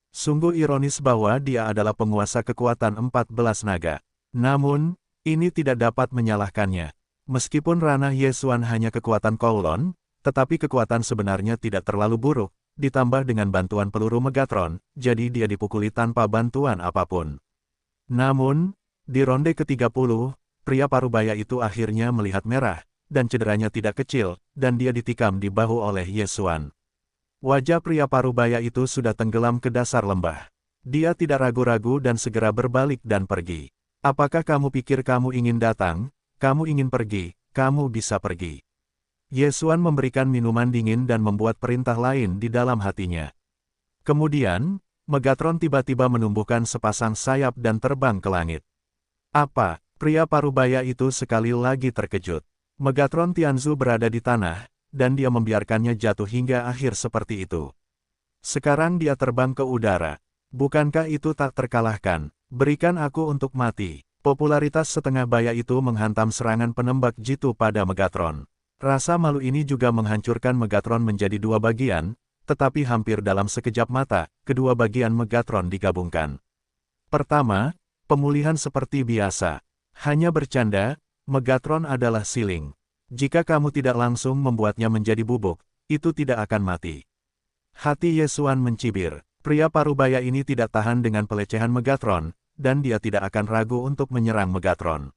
Sungguh ironis bahwa dia adalah penguasa kekuatan 14 naga. Namun, ini tidak dapat menyalahkannya. Meskipun ranah Ye Xuan hanya kekuatan Kowloon, tetapi kekuatan sebenarnya tidak terlalu buruk, ditambah dengan bantuan peluru Megatron, jadi dia dipukuli tanpa bantuan apapun. Namun, di ronde ke-30, pria parubaya itu akhirnya melihat merah, dan cederanya tidak kecil, dan dia ditikam di bahu oleh Ye Xuan. Wajah pria parubaya itu sudah tenggelam ke dasar lembah. Dia tidak ragu-ragu dan segera berbalik dan pergi. Apakah kamu pikir kamu ingin datang? Kamu ingin pergi, kamu bisa pergi. Ye Xuan memberikan minuman dingin dan membuat perintah lain di dalam hatinya. Kemudian, Megatron tiba-tiba menumbuhkan sepasang sayap dan terbang ke langit. Apa? Pria parubaya itu sekali lagi terkejut. Megatron Tianzu berada di tanah, dan dia membiarkannya jatuh hingga akhir seperti itu. Sekarang dia terbang ke udara. Bukankah itu tak terkalahkan? Berikan aku untuk mati. Popularitas setengah baya itu menghantam serangan penembak jitu pada Megatron. Rasa malu ini juga menghancurkan Megatron menjadi dua bagian, tetapi hampir dalam sekejap mata, kedua bagian Megatron digabungkan. Pertama, pemulihan seperti biasa. Hanya bercanda, Megatron adalah siling. Jika kamu tidak langsung membuatnya menjadi bubuk, itu tidak akan mati. Hati Ye Xuan mencibir. Pria parubaya ini tidak tahan dengan pelecehan Megatron, dan dia tidak akan ragu untuk menyerang Megatron.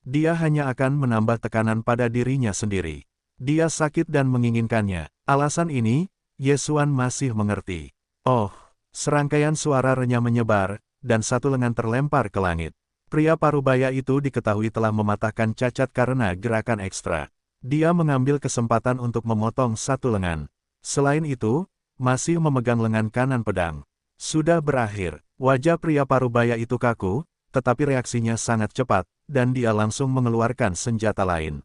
Dia hanya akan menambah tekanan pada dirinya sendiri. Dia sakit dan menginginkannya. Alasan ini, Ye Xuan masih mengerti. Oh, serangkaian suara renyah menyebar, dan satu lengan terlempar ke langit. Pria parubaya itu diketahui telah mematahkan cacat karena gerakan ekstra. Dia mengambil kesempatan untuk memotong satu lengan. Selain itu, masih memegang lengan kanan pedang. Sudah berakhir. Wajah pria parubaya itu kaku, tetapi reaksinya sangat cepat, dan dia langsung mengeluarkan senjata lain.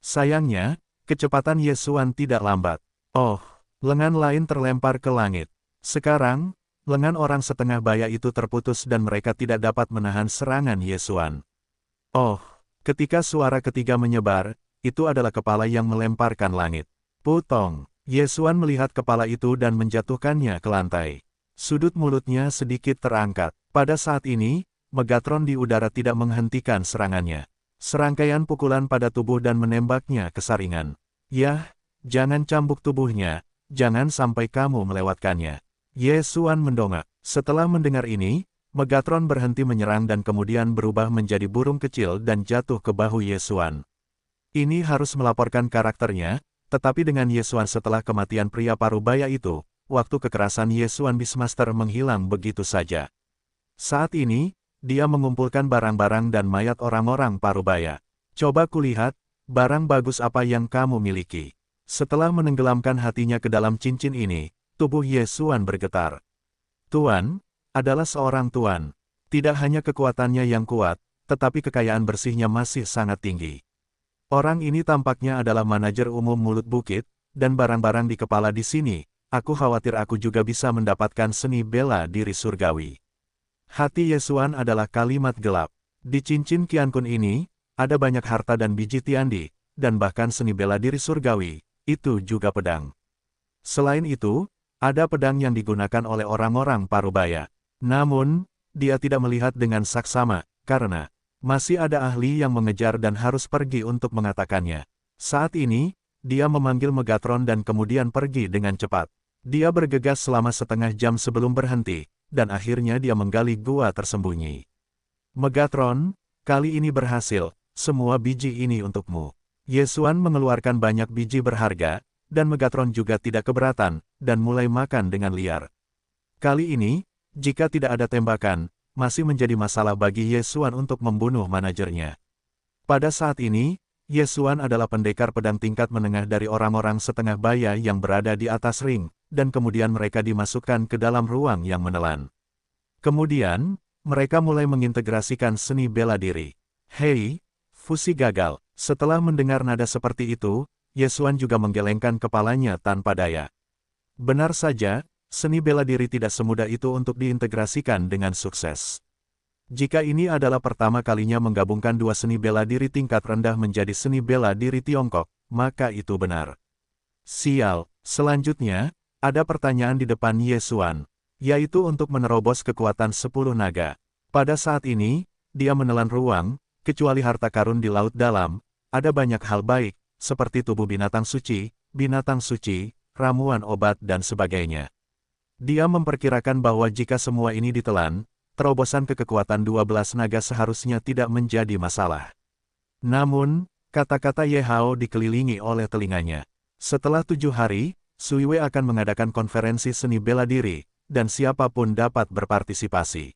Sayangnya, kecepatan Ye Xuan tidak lambat. Oh, lengan lain terlempar ke langit. Sekarang, lengan orang setengah baya itu terputus dan mereka tidak dapat menahan serangan Ye Xuan. Oh, ketika suara ketiga menyebar, itu adalah kepala yang melemparkan langit. Putong, Ye Xuan melihat kepala itu dan menjatuhkannya ke lantai. Sudut mulutnya sedikit terangkat. Pada saat ini, Megatron di udara tidak menghentikan serangannya. Serangkaian pukulan pada tubuh dan menembaknya ke saringan. Yah, jangan cambuk tubuhnya, jangan sampai kamu melewatkannya. Ye Xuan mendongak. Setelah mendengar ini, Megatron berhenti menyerang dan kemudian berubah menjadi burung kecil dan jatuh ke bahu Ye Xuan. Ini harus melaporkan karakternya, tetapi dengan Ye Xuan setelah kematian pria parubaya itu, waktu kekerasan Ye Xuan Beastmaster menghilang begitu saja. Saat ini, dia mengumpulkan barang-barang dan mayat orang-orang parubaya. Coba kulihat, barang bagus apa yang kamu miliki. Setelah menenggelamkan hatinya ke dalam cincin ini, tubuh Ye Xuan bergetar. Tuan, adalah seorang tuan. Tidak hanya kekuatannya yang kuat, tetapi kekayaan bersihnya masih sangat tinggi. Orang ini tampaknya adalah manajer umum Mulut Bukit, dan barang-barang di kepala di sini, aku khawatir aku juga bisa mendapatkan seni bela diri surgawi. Hati Ye Xuan adalah kalimat gelap. Di cincin Qiankun ini, ada banyak harta dan biji tiandi, dan bahkan seni bela diri surgawi, itu juga pedang. Selain itu, ada pedang yang digunakan oleh orang-orang parubaya. Namun, dia tidak melihat dengan saksama, karena masih ada ahli yang mengejar dan harus pergi untuk mengatakannya. Saat ini, dia memanggil Megatron dan kemudian pergi dengan cepat. Dia bergegas selama setengah jam sebelum berhenti, dan akhirnya dia menggali gua tersembunyi. Megatron, kali ini berhasil, semua biji ini untukmu. Ye Xuan mengeluarkan banyak biji berharga, dan Megatron juga tidak keberatan, dan mulai makan dengan liar. Kali ini, jika tidak ada tembakan, masih menjadi masalah bagi Ye Xuan untuk membunuh manajernya. Pada saat ini, Ye Xuan adalah pendekar pedang tingkat menengah dari orang-orang setengah baya yang berada di atas ring, dan kemudian mereka dimasukkan ke dalam ruang yang menelan. Kemudian, mereka mulai mengintegrasikan seni bela diri. Hei, fusi gagal. Setelah mendengar nada seperti itu, Ye Xuan juga menggelengkan kepalanya tanpa daya. Benar saja, seni bela diri tidak semudah itu untuk diintegrasikan dengan sukses. Jika ini adalah pertama kalinya menggabungkan dua seni bela diri tingkat rendah menjadi seni bela diri Tiongkok, maka itu benar. Sial, selanjutnya, ada pertanyaan di depan Ye Xuan, yaitu untuk menerobos kekuatan 10 naga. Pada saat ini, dia menelan ruang, kecuali harta karun di laut dalam, ada banyak hal baik, seperti tubuh binatang suci, ramuan obat dan sebagainya. Dia memperkirakan bahwa jika semua ini ditelan, terobosan ke kekuatan 12 naga seharusnya tidak menjadi masalah. Namun, kata-kata Ye Hao dikelilingi oleh telinganya. Setelah 7 hari, Sui Wei akan mengadakan konferensi seni bela diri, dan siapapun dapat berpartisipasi.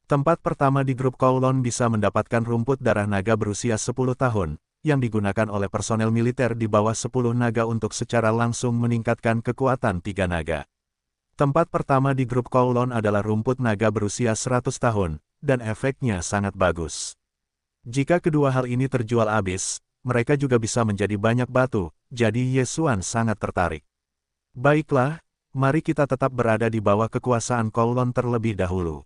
Tempat pertama di grup Kowloon bisa mendapatkan rumput darah naga berusia 10 tahun, yang digunakan oleh personel militer di bawah 10 naga untuk secara langsung meningkatkan kekuatan 3 naga. Tempat pertama di grup Kowloon adalah rumput naga berusia 100 tahun, dan efeknya sangat bagus. Jika kedua hal ini terjual habis, mereka juga bisa menjadi banyak batu, jadi Ye Xuan sangat tertarik. Baiklah, mari kita tetap berada di bawah kekuasaan Kowloon terlebih dahulu.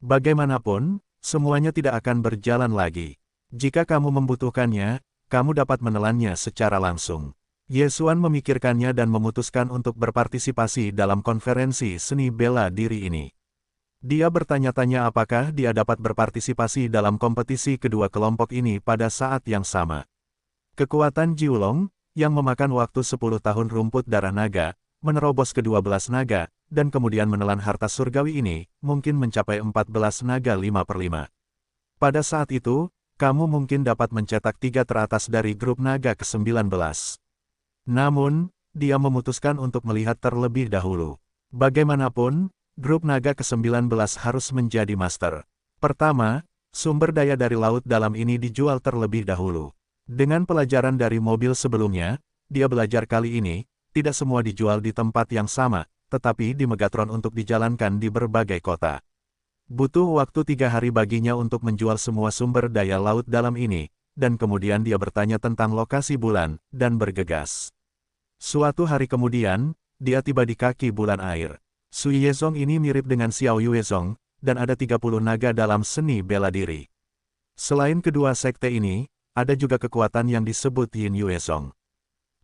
Bagaimanapun, semuanya tidak akan berjalan lagi. Jika kamu membutuhkannya, kamu dapat menelannya secara langsung. Ye Xuan memikirkannya dan memutuskan untuk berpartisipasi dalam konferensi seni bela diri ini. Dia bertanya-tanya apakah dia dapat berpartisipasi dalam kompetisi kedua kelompok ini pada saat yang sama. Kekuatan Jiulong, yang memakan waktu 10 tahun rumput darah naga, menerobos ke-12 naga, dan kemudian menelan harta surgawi ini, mungkin mencapai 14 naga 5/5. Pada saat itu, kamu mungkin dapat mencetak 3 teratas dari grup naga ke-19. Namun, dia memutuskan untuk melihat terlebih dahulu. Bagaimanapun, grup naga ke-19 harus menjadi master. Pertama, sumber daya dari laut dalam ini dijual terlebih dahulu. Dengan pelajaran dari mobil sebelumnya, dia belajar kali ini, tidak semua dijual di tempat yang sama, tetapi di Megatron untuk dijalankan di berbagai kota. Butuh waktu 3 hari baginya untuk menjual semua sumber daya laut dalam ini, dan kemudian dia bertanya tentang lokasi bulan, dan bergegas. Suatu hari kemudian, dia tiba di kaki bulan air. Sui Yezong ini mirip dengan Xiao Yuezong, dan ada 30 naga dalam seni bela diri. Selain kedua sekte ini, ada juga kekuatan yang disebut Yin Yuezong.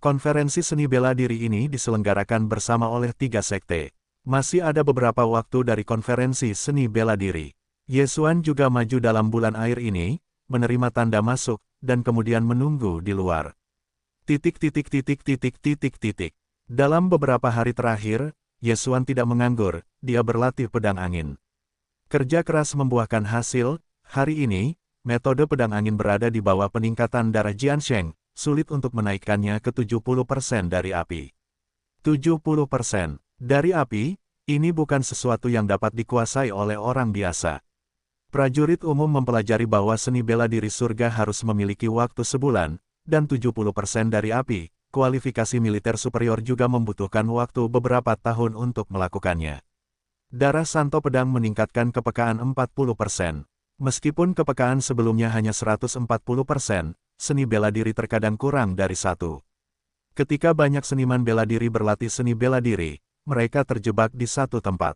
Konferensi seni bela diri ini diselenggarakan bersama oleh 3 sekte. Masih ada beberapa waktu dari konferensi seni bela diri. Ye Xuan juga maju dalam bulan air ini, menerima tanda masuk, dan kemudian menunggu di luar. Dalam beberapa hari terakhir, Yesuan tidak menganggur, dia berlatih pedang angin. Kerja keras membuahkan hasil, hari ini, metode pedang angin berada di bawah peningkatan darah Jiansheng, sulit untuk menaikkannya ke 70% dari api. 70% dari api, ini bukan sesuatu yang dapat dikuasai oleh orang biasa. Prajurit umum mempelajari bahwa seni bela diri surga harus memiliki waktu sebulan, dan 70% dari api, kualifikasi militer superior juga membutuhkan waktu beberapa tahun untuk melakukannya. Darah Santo Pedang meningkatkan kepekaan 40%. Meskipun kepekaan sebelumnya hanya 140%, seni bela diri terkadang kurang dari 1. Ketika banyak seniman bela diri berlatih seni bela diri, mereka terjebak di satu tempat.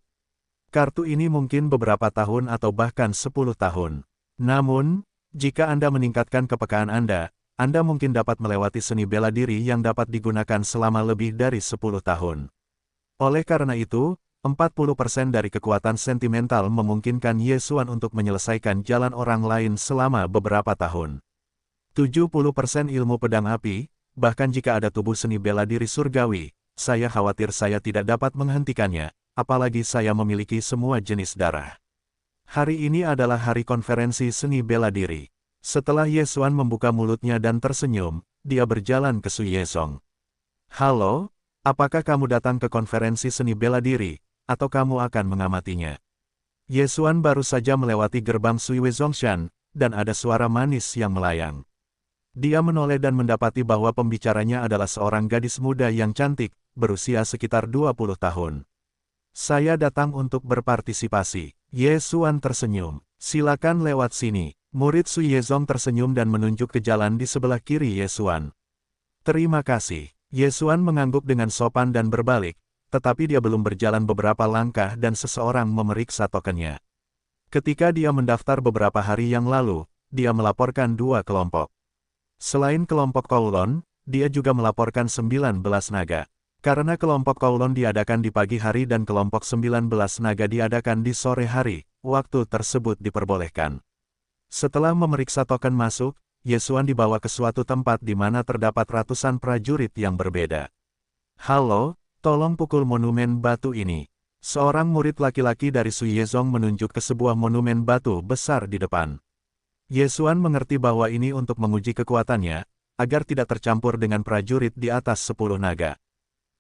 Kartu ini mungkin beberapa tahun atau bahkan 10 tahun. Namun, jika Anda meningkatkan kepekaan Anda mungkin dapat melewati seni bela diri yang dapat digunakan selama lebih dari 10 tahun. Oleh karena itu, 40% dari kekuatan sentimental memungkinkan Yesuan untuk menyelesaikan jalan orang lain selama beberapa tahun. 70% ilmu pedang api, bahkan jika ada tubuh seni bela diri surgawi, saya khawatir saya tidak dapat menghentikannya, apalagi saya memiliki semua jenis darah. Hari ini adalah hari konferensi seni bela diri. Setelah Yesuan membuka mulutnya dan tersenyum, dia berjalan ke Su Yezong. Halo, apakah kamu datang ke konferensi seni bela diri? Atau kamu akan mengamatinya? Yesuan baru saja melewati gerbang Sui Wezongshan, dan ada suara manis yang melayang. Dia menoleh dan mendapati bahwa pembicaranya adalah seorang gadis muda yang cantik, berusia sekitar 20 tahun. Saya datang untuk berpartisipasi. Yesuan tersenyum. Silakan lewat sini. Murid Su Yezong tersenyum dan menunjuk ke jalan di sebelah kiri Yesuan. Terima kasih. Yesuan mengangguk dengan sopan dan berbalik. Tetapi dia belum berjalan beberapa langkah dan seseorang memeriksa tokennya. Ketika dia mendaftar beberapa hari yang lalu, dia melaporkan 2 kelompok. Selain kelompok Kowloon, dia juga melaporkan 19 naga. Karena kelompok Kowloon diadakan di pagi hari dan kelompok 19 naga diadakan di sore hari, waktu tersebut diperbolehkan. Setelah memeriksa token masuk, Yesuan dibawa ke suatu tempat di mana terdapat ratusan prajurit yang berbeda. Halo, tolong pukul monumen batu ini. Seorang murid laki-laki dari Su Yezong menunjuk ke sebuah monumen batu besar di depan. Yesuan mengerti bahwa ini untuk menguji kekuatannya, agar tidak tercampur dengan prajurit di atas 10 naga.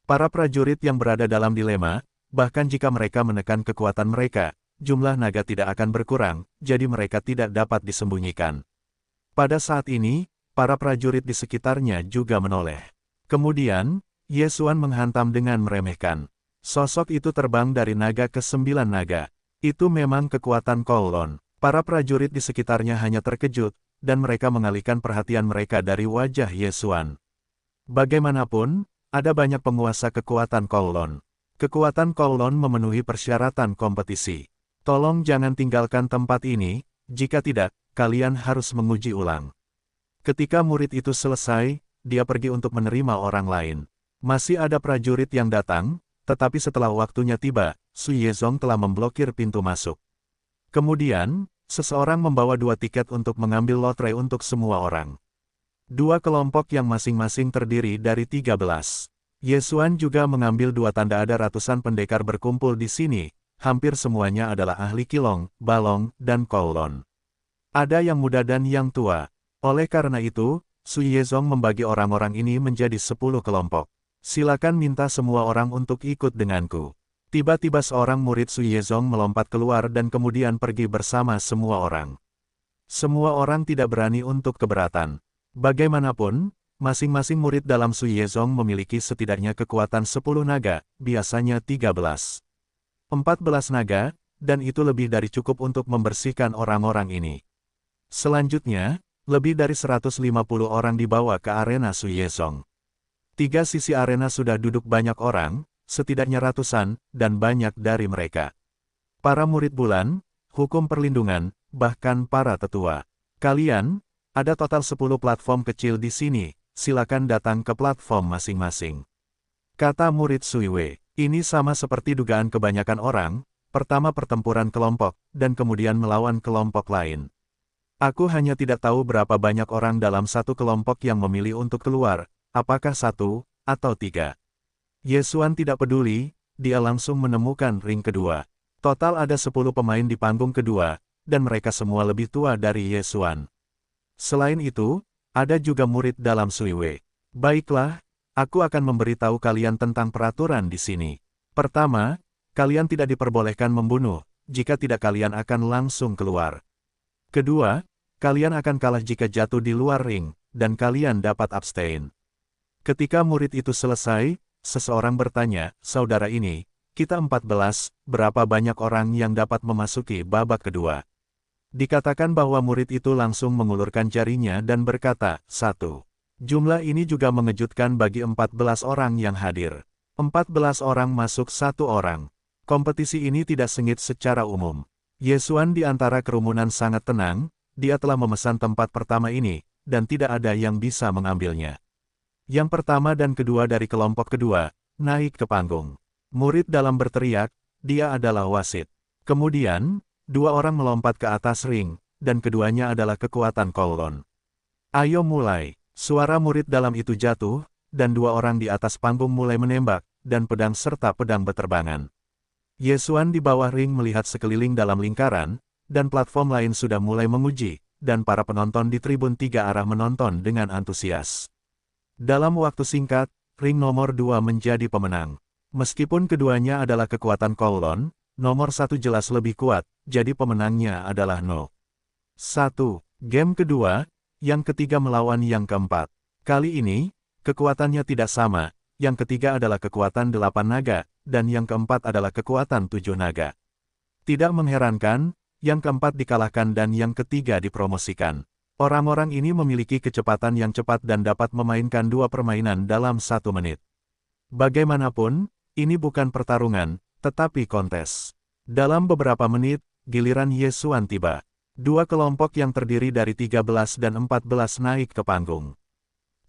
Para prajurit yang berada dalam dilema, bahkan jika mereka menekan kekuatan mereka, jumlah naga tidak akan berkurang, jadi mereka tidak dapat disembunyikan. Pada saat ini, para prajurit di sekitarnya juga menoleh. Kemudian, Yesuan menghantam dengan meremehkan. Sosok itu terbang dari naga ke 9 naga. Itu memang kekuatan Kowloon. Para prajurit di sekitarnya hanya terkejut, dan mereka mengalihkan perhatian mereka dari wajah Yesuan. Bagaimanapun, ada banyak penguasa kekuatan Kowloon. Kekuatan Kowloon memenuhi persyaratan kompetisi. Tolong jangan tinggalkan tempat ini, jika tidak, kalian harus menguji ulang. Ketika murid itu selesai, dia pergi untuk menerima orang lain. Masih ada prajurit yang datang, tetapi setelah waktunya tiba, Su Yezong telah memblokir pintu masuk. Kemudian, seseorang membawa 2 tiket untuk mengambil lotre untuk semua orang. 2 kelompok yang masing-masing terdiri dari 13. Yesuan juga mengambil 2 tanda ada ratusan pendekar berkumpul di sini, hampir semuanya adalah ahli Qilong, Balong, dan Kowloon. Ada yang muda dan yang tua. Oleh karena itu, Su Yezong membagi orang-orang ini menjadi 10 kelompok. Silakan minta semua orang untuk ikut denganku. Tiba-tiba seorang murid Su Yezong melompat keluar dan kemudian pergi bersama semua orang. Semua orang tidak berani untuk keberatan. Bagaimanapun, masing-masing murid dalam Su Yezong memiliki setidaknya kekuatan 10 naga, biasanya 13. 14 naga, dan itu lebih dari cukup untuk membersihkan orang-orang ini. Selanjutnya, lebih dari 150 orang dibawa ke arena Su Yezong. 3 sisi arena sudah duduk banyak orang, setidaknya ratusan, dan banyak dari mereka. Para murid bulan, hukum perlindungan, bahkan para tetua. Kalian, ada total 10 platform kecil di sini, silakan datang ke platform masing-masing. Kata murid Suiwe, ini sama seperti dugaan kebanyakan orang, pertama pertempuran kelompok, dan kemudian melawan kelompok lain. Aku hanya tidak tahu berapa banyak orang dalam satu kelompok yang memilih untuk keluar, apakah 1 atau 3. Ye Xuan tidak peduli, dia langsung menemukan ring kedua. Total ada 10 pemain di panggung kedua, dan mereka semua lebih tua dari Ye Xuan. Selain itu, ada juga murid dalam Sui Wei. Baiklah, aku akan memberitahu kalian tentang peraturan di sini. Pertama, kalian tidak diperbolehkan membunuh, jika tidak kalian akan langsung keluar. Kedua, kalian akan kalah jika jatuh di luar ring, dan kalian dapat abstain. Ketika murid itu selesai, seseorang bertanya, saudara ini, kita 14, berapa banyak orang yang dapat memasuki babak kedua? Dikatakan bahwa murid itu langsung mengulurkan jarinya dan berkata, 1. Jumlah ini juga mengejutkan bagi 14 orang yang hadir. 14 orang masuk 1 orang. Kompetisi ini tidak sengit secara umum. Ye Xuan di antara kerumunan sangat tenang, dia telah memesan tempat pertama ini, dan tidak ada yang bisa mengambilnya. Yang pertama dan kedua dari kelompok kedua, naik ke panggung. Murid dalam berteriak, dia adalah wasit. Kemudian, 2 orang melompat ke atas ring, dan keduanya adalah kekuatan Kowloon. Ayo mulai, suara murid dalam itu jatuh, dan 2 orang di atas panggung mulai menembak, dan pedang serta pedang beterbangan. Ye Xuan di bawah ring melihat sekeliling dalam lingkaran, dan platform lain sudah mulai menguji, dan para penonton di tribun 3 arah menonton dengan antusias. Dalam waktu singkat, ring nomor 2 menjadi pemenang. Meskipun keduanya adalah kekuatan Kowloon, nomor 1 jelas lebih kuat, jadi pemenangnya adalah No. 1. Game kedua, yang ketiga melawan yang keempat. Kali ini, kekuatannya tidak sama, yang ketiga adalah kekuatan 8 naga, dan yang keempat adalah kekuatan 7 naga. Tidak mengherankan, yang keempat dikalahkan dan yang ketiga dipromosikan. Orang-orang ini memiliki kecepatan yang cepat dan dapat memainkan 2 permainan dalam 1 menit. Bagaimanapun, ini bukan pertarungan, tetapi kontes. Dalam beberapa menit, giliran Ye Xuan tiba. 2 kelompok yang terdiri dari 13 dan 14 naik ke panggung.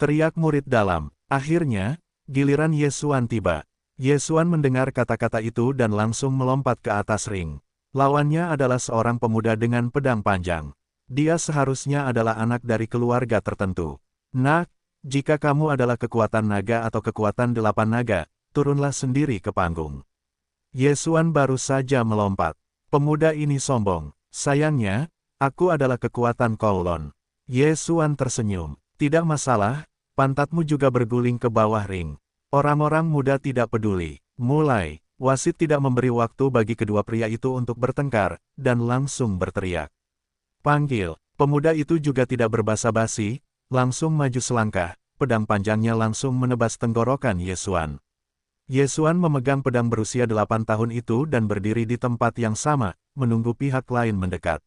Teriak murid dalam. Akhirnya, giliran Ye Xuan tiba. Ye Xuan mendengar kata-kata itu dan langsung melompat ke atas ring. Lawannya adalah seorang pemuda dengan pedang panjang. Dia seharusnya adalah anak dari keluarga tertentu. Nak, jika kamu adalah kekuatan naga atau kekuatan 8 naga, turunlah sendiri ke panggung. Ye Xuan baru saja melompat. Pemuda ini sombong. Sayangnya, aku adalah kekuatan Kowloon. Ye Xuan tersenyum. Tidak masalah, pantatmu juga berguling ke bawah ring. Orang-orang muda tidak peduli. Mulai, wasit tidak memberi waktu bagi kedua pria itu untuk bertengkar, dan langsung berteriak. Panggil, pemuda itu juga tidak berbasa-basi, langsung maju selangkah, pedang panjangnya langsung menebas tenggorokan Ye Xuan. Ye Xuan memegang pedang berusia 8 tahun itu dan berdiri di tempat yang sama, menunggu pihak lain mendekat.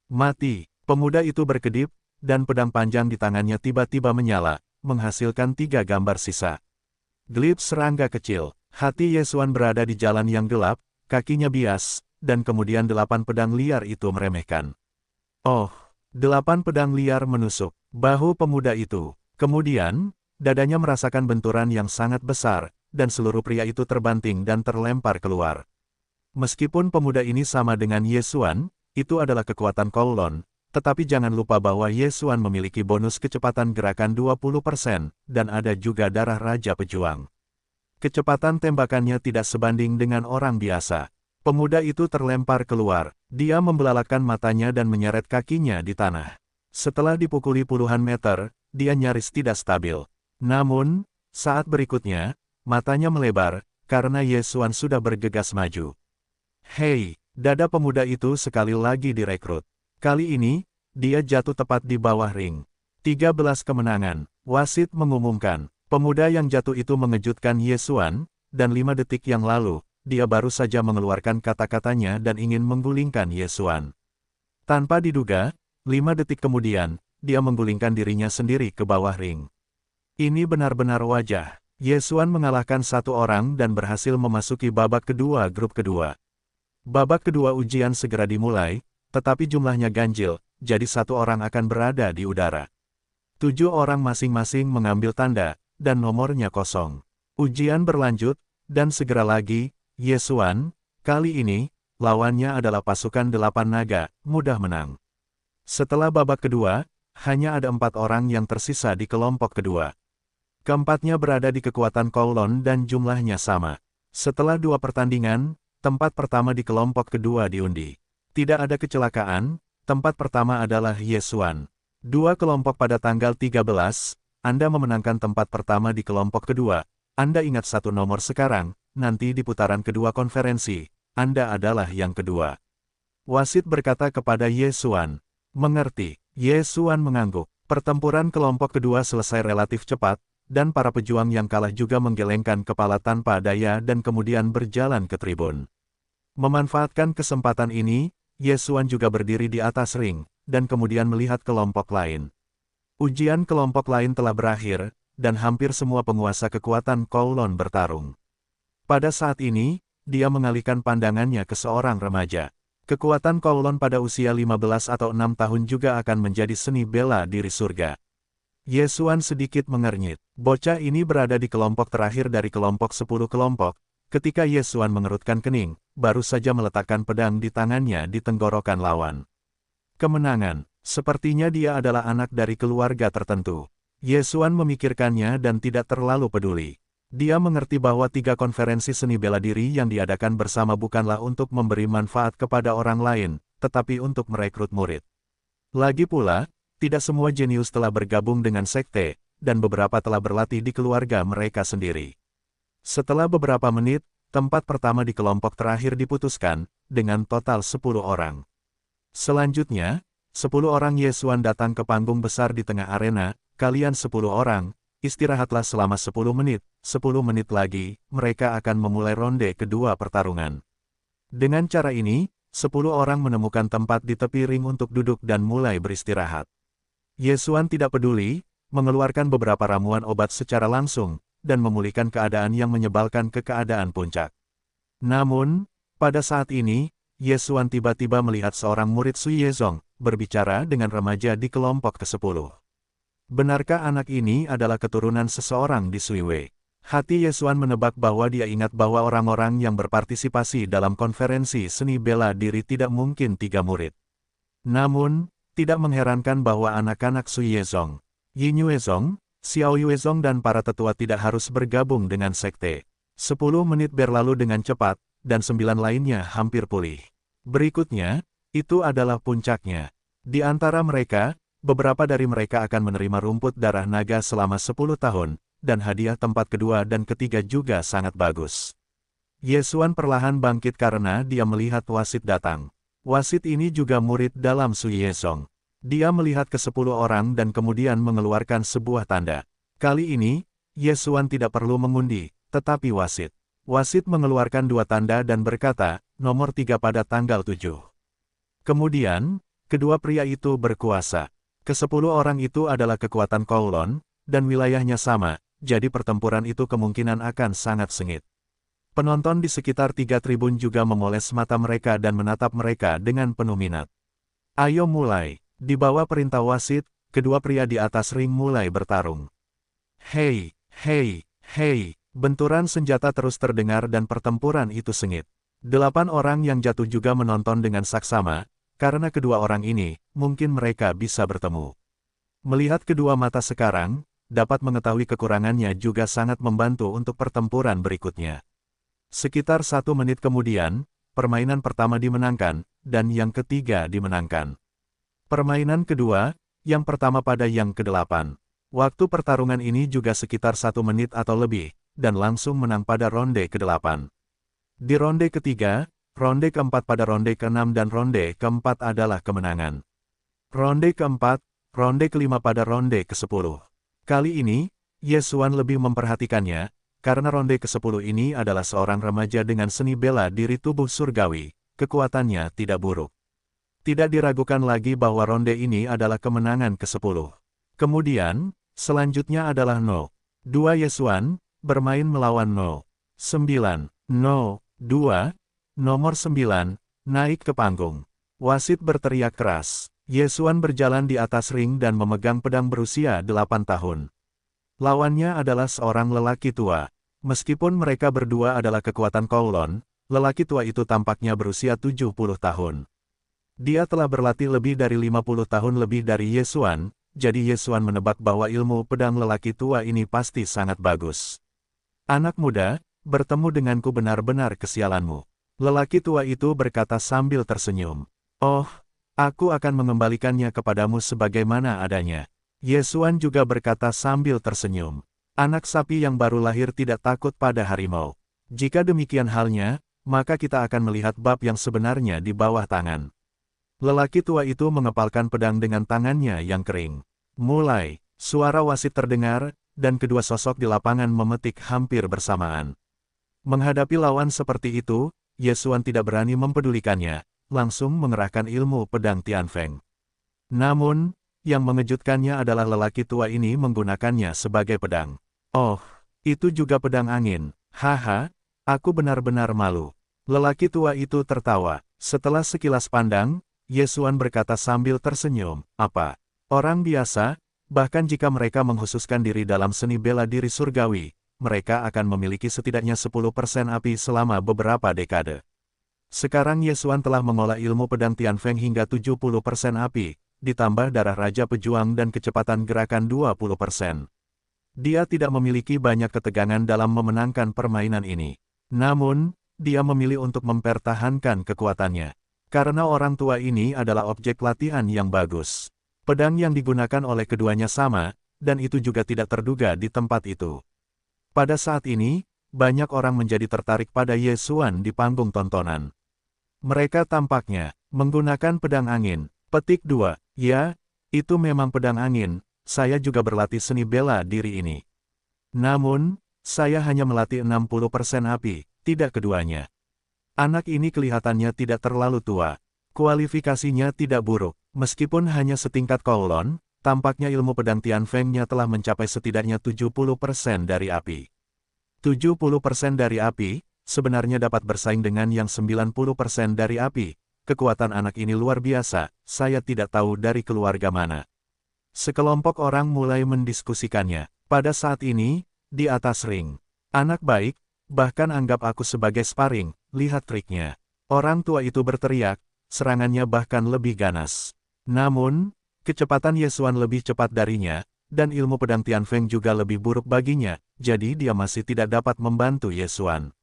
Mati, pemuda itu berkedip, dan pedang panjang di tangannya tiba-tiba menyala, menghasilkan 3 gambar sisa. Glip serangga kecil, hati Ye Xuan berada di jalan yang gelap, kakinya bias, dan kemudian 8 pedang liar itu meremehkan. Oh, 8 pedang liar menusuk bahu pemuda itu. Kemudian, dadanya merasakan benturan yang sangat besar, dan seluruh pria itu terbanting dan terlempar keluar. Meskipun pemuda ini sama dengan Ye Xuan, itu adalah kekuatan Kowloon, tetapi jangan lupa bahwa Ye Xuan memiliki bonus kecepatan gerakan 20%, dan ada juga darah Raja Pejuang. Kecepatan tembakannya tidak sebanding dengan orang biasa. Pemuda itu terlempar keluar, dia membelalakan matanya dan menyeret kakinya di tanah. Setelah dipukuli puluhan meter, dia nyaris tidak stabil. Namun, saat berikutnya, matanya melebar, karena Ye Xuan sudah bergegas maju. Hei, dada pemuda itu sekali lagi direkrut. Kali ini, dia jatuh tepat di bawah ring. 13 kemenangan, wasit mengumumkan. Pemuda yang jatuh itu mengejutkan Ye Xuan, dan 5 detik yang lalu, dia baru saja mengeluarkan kata-katanya dan ingin menggulingkan Ye Xuan. Tanpa diduga, 5 detik kemudian, dia menggulingkan dirinya sendiri ke bawah ring. Ini benar-benar wajah. Ye Xuan mengalahkan 1 orang dan berhasil memasuki babak kedua grup kedua. Babak kedua ujian segera dimulai, tetapi jumlahnya ganjil, jadi 1 orang akan berada di udara. 7 orang masing-masing mengambil tanda, dan nomornya kosong. Ujian berlanjut, dan segera lagi, Ye Xuan, kali ini, lawannya adalah pasukan 8 naga, mudah menang. Setelah babak kedua, hanya ada 4 orang yang tersisa di kelompok kedua. Keempatnya berada di kekuatan Kowloon dan jumlahnya sama. Setelah 2 pertandingan, tempat pertama di kelompok kedua diundi. Tidak ada kecelakaan, tempat pertama adalah Yesuan. 2 kelompok pada tanggal 13, Anda memenangkan tempat pertama di kelompok kedua. Anda ingat satu nomor sekarang, nanti di putaran kedua konferensi, Anda adalah yang kedua. Wasit berkata kepada Yesuan. Mengerti. Yesuan mengangguk. Pertempuran kelompok kedua selesai relatif cepat, dan para pejuang yang kalah juga menggelengkan kepala tanpa daya dan kemudian berjalan ke tribun. Memanfaatkan kesempatan ini, Yesuan juga berdiri di atas ring, dan kemudian melihat kelompok lain. Ujian kelompok lain telah berakhir, dan hampir semua penguasa kekuatan Kowloon bertarung. Pada saat ini, dia mengalihkan pandangannya ke seorang remaja. Kekuatan Kowloon pada usia 15 atau 6 tahun juga akan menjadi seni bela diri surga. Yesuan sedikit mengernyit. Bocah ini berada di kelompok terakhir dari kelompok 10 kelompok. Ketika Yesuan mengerutkan kening, baru saja meletakkan pedang di tangannya di tenggorokan lawan. Kemenangan. Sepertinya dia adalah anak dari keluarga tertentu. Yesuan memikirkannya dan tidak terlalu peduli. Dia mengerti bahwa 3 konferensi seni bela diri yang diadakan bersama bukanlah untuk memberi manfaat kepada orang lain, tetapi untuk merekrut murid. Lagi pula, tidak semua jenius telah bergabung dengan sekte, dan beberapa telah berlatih di keluarga mereka sendiri. Setelah beberapa menit, tempat pertama di kelompok terakhir diputuskan, dengan total 10 orang. Selanjutnya, 10 orang Yesuan datang ke panggung besar di tengah arena. Kalian 10 orang, istirahatlah selama 10 menit, 10 menit lagi, mereka akan memulai ronde kedua pertarungan. Dengan cara ini, 10 orang menemukan tempat di tepi ring untuk duduk dan mulai beristirahat. Yesuan tidak peduli, mengeluarkan beberapa ramuan obat secara langsung, dan memulihkan keadaan yang menyebalkan ke keadaan puncak. Namun, pada saat ini, Yesuan tiba-tiba melihat seorang murid Sui Yezong, berbicara dengan remaja di kelompok ke-10. Benarkah anak ini adalah keturunan seseorang di Suiwei? Hati Yesuan menebak bahwa dia ingat bahwa orang-orang yang berpartisipasi dalam konferensi seni bela diri tidak mungkin 3 murid. Namun, tidak mengherankan bahwa anak-anak Sui Yezong, Yin Yuezong, Xiao Yuezong dan para tetua tidak harus bergabung dengan sekte. 10 menit berlalu dengan cepat, dan 9 lainnya hampir pulih. Berikutnya, itu adalah puncaknya. Di antara mereka, beberapa dari mereka akan menerima rumput darah naga selama 10 tahun, dan hadiah tempat kedua dan ketiga juga sangat bagus. Yesuan perlahan bangkit karena dia melihat wasit datang. Wasit ini juga murid dalam Sui Yezong. Dia melihat ke 10 orang dan kemudian mengeluarkan sebuah tanda. Kali ini, Yesuan tidak perlu mengundi, tetapi wasit. Wasit mengeluarkan 2 tanda dan berkata, nomor 3 pada tanggal 7. Kemudian, kedua pria itu berkuasa. Ke-10 orang itu adalah kekuatan Kowloon, dan wilayahnya sama, jadi pertempuran itu kemungkinan akan sangat sengit. Penonton di sekitar 3 tribun juga memoles mata mereka dan menatap mereka dengan penuh minat. Ayo mulai. Di bawah perintah wasit, kedua pria di atas ring mulai bertarung. Hei, hei, hei, benturan senjata terus terdengar dan pertempuran itu sengit. 8 orang yang jatuh juga menonton dengan saksama. Karena kedua orang ini, mungkin mereka bisa bertemu. Melihat kedua mata sekarang, dapat mengetahui kekurangannya juga sangat membantu untuk pertempuran berikutnya. Sekitar 1 menit kemudian, permainan pertama dimenangkan, dan yang ketiga dimenangkan. Permainan kedua, yang pertama pada yang ke-8. Waktu pertarungan ini juga sekitar 1 menit atau lebih, dan langsung menang pada ronde ke-8. Di ronde ketiga, ronde keempat pada ronde ke-6 dan ronde keempat adalah kemenangan. Ronde keempat, ronde kelima pada ronde ke-10. Kali ini, Yesuan lebih memperhatikannya, karena ronde ke-10 ini adalah seorang remaja dengan seni bela diri tubuh surgawi, kekuatannya tidak buruk. Tidak diragukan lagi bahwa ronde ini adalah kemenangan ke-10. Kemudian, selanjutnya adalah No. 2 Yesuan, bermain melawan No. 9. No. 2. Nomor 9, naik ke panggung. Wasit berteriak keras. Yesuan berjalan di atas ring dan memegang pedang berusia 8 tahun. Lawannya adalah seorang lelaki tua. Meskipun mereka berdua adalah kekuatan Kowloon, lelaki tua itu tampaknya berusia 70 tahun. Dia telah berlatih lebih dari 50 tahun lebih dari Ye Xuan, jadi Ye Xuan menebak bahwa ilmu pedang lelaki tua ini pasti sangat bagus. Anak muda, bertemu denganku benar-benar kesialanmu. Lelaki tua itu berkata sambil tersenyum. Oh, aku akan mengembalikannya kepadamu sebagaimana adanya. Ye Xuan juga berkata sambil tersenyum. Anak sapi yang baru lahir tidak takut pada harimau. Jika demikian halnya, maka kita akan melihat bab yang sebenarnya di bawah tangan. Lelaki tua itu mengepalkan pedang dengan tangannya yang kering. Mulai, suara wasit terdengar, dan kedua sosok di lapangan memetik hampir bersamaan. Menghadapi lawan seperti itu, Ye Xuan tidak berani mempedulikannya, langsung mengerahkan ilmu pedang Tianfeng. Namun, yang mengejutkannya adalah lelaki tua ini menggunakannya sebagai pedang. Oh, itu juga pedang angin, haha, aku benar-benar malu. Lelaki tua itu tertawa. Setelah sekilas pandang, Ye Xuan berkata sambil tersenyum, apa? Orang biasa, bahkan jika mereka menghususkan diri dalam seni bela diri surgawi, mereka akan memiliki setidaknya 10% api selama beberapa dekade. Sekarang Ye Xuan telah mengolah ilmu pedang Tianfeng hingga 70% api, ditambah darah Raja Pejuang dan kecepatan gerakan 20%. Dia tidak memiliki banyak ketegangan dalam memenangkan permainan ini. Namun, dia memilih untuk mempertahankan kekuatannya. Karena orang tua ini adalah objek latihan yang bagus. Pedang yang digunakan oleh keduanya sama, dan itu juga tidak terduga di tempat itu. Pada saat ini, banyak orang menjadi tertarik pada Ye Xuan di panggung tontonan. Mereka tampaknya menggunakan pedang angin. Petik 2. Ya, itu memang pedang angin, saya juga berlatih seni bela diri ini. Namun, saya hanya melatih 60% api, tidak keduanya. Anak ini kelihatannya tidak terlalu tua. Kualifikasinya tidak buruk. Meskipun hanya setingkat Kowloon, tampaknya ilmu pedang Tianfeng-nya telah mencapai setidaknya 70% dari api. 70% dari api, sebenarnya dapat bersaing dengan yang 90% dari api. Kekuatan anak ini luar biasa, saya tidak tahu dari keluarga mana. Sekelompok orang mulai mendiskusikannya. Pada saat ini, di atas ring. Anak baik, bahkan anggap aku sebagai sparring, lihat triknya. Orang tua itu berteriak, serangannya bahkan lebih ganas. Namun, kecepatan Ye Xuan lebih cepat darinya, dan ilmu pedang Tianfeng juga lebih buruk baginya, jadi dia masih tidak dapat membantu Ye Xuan.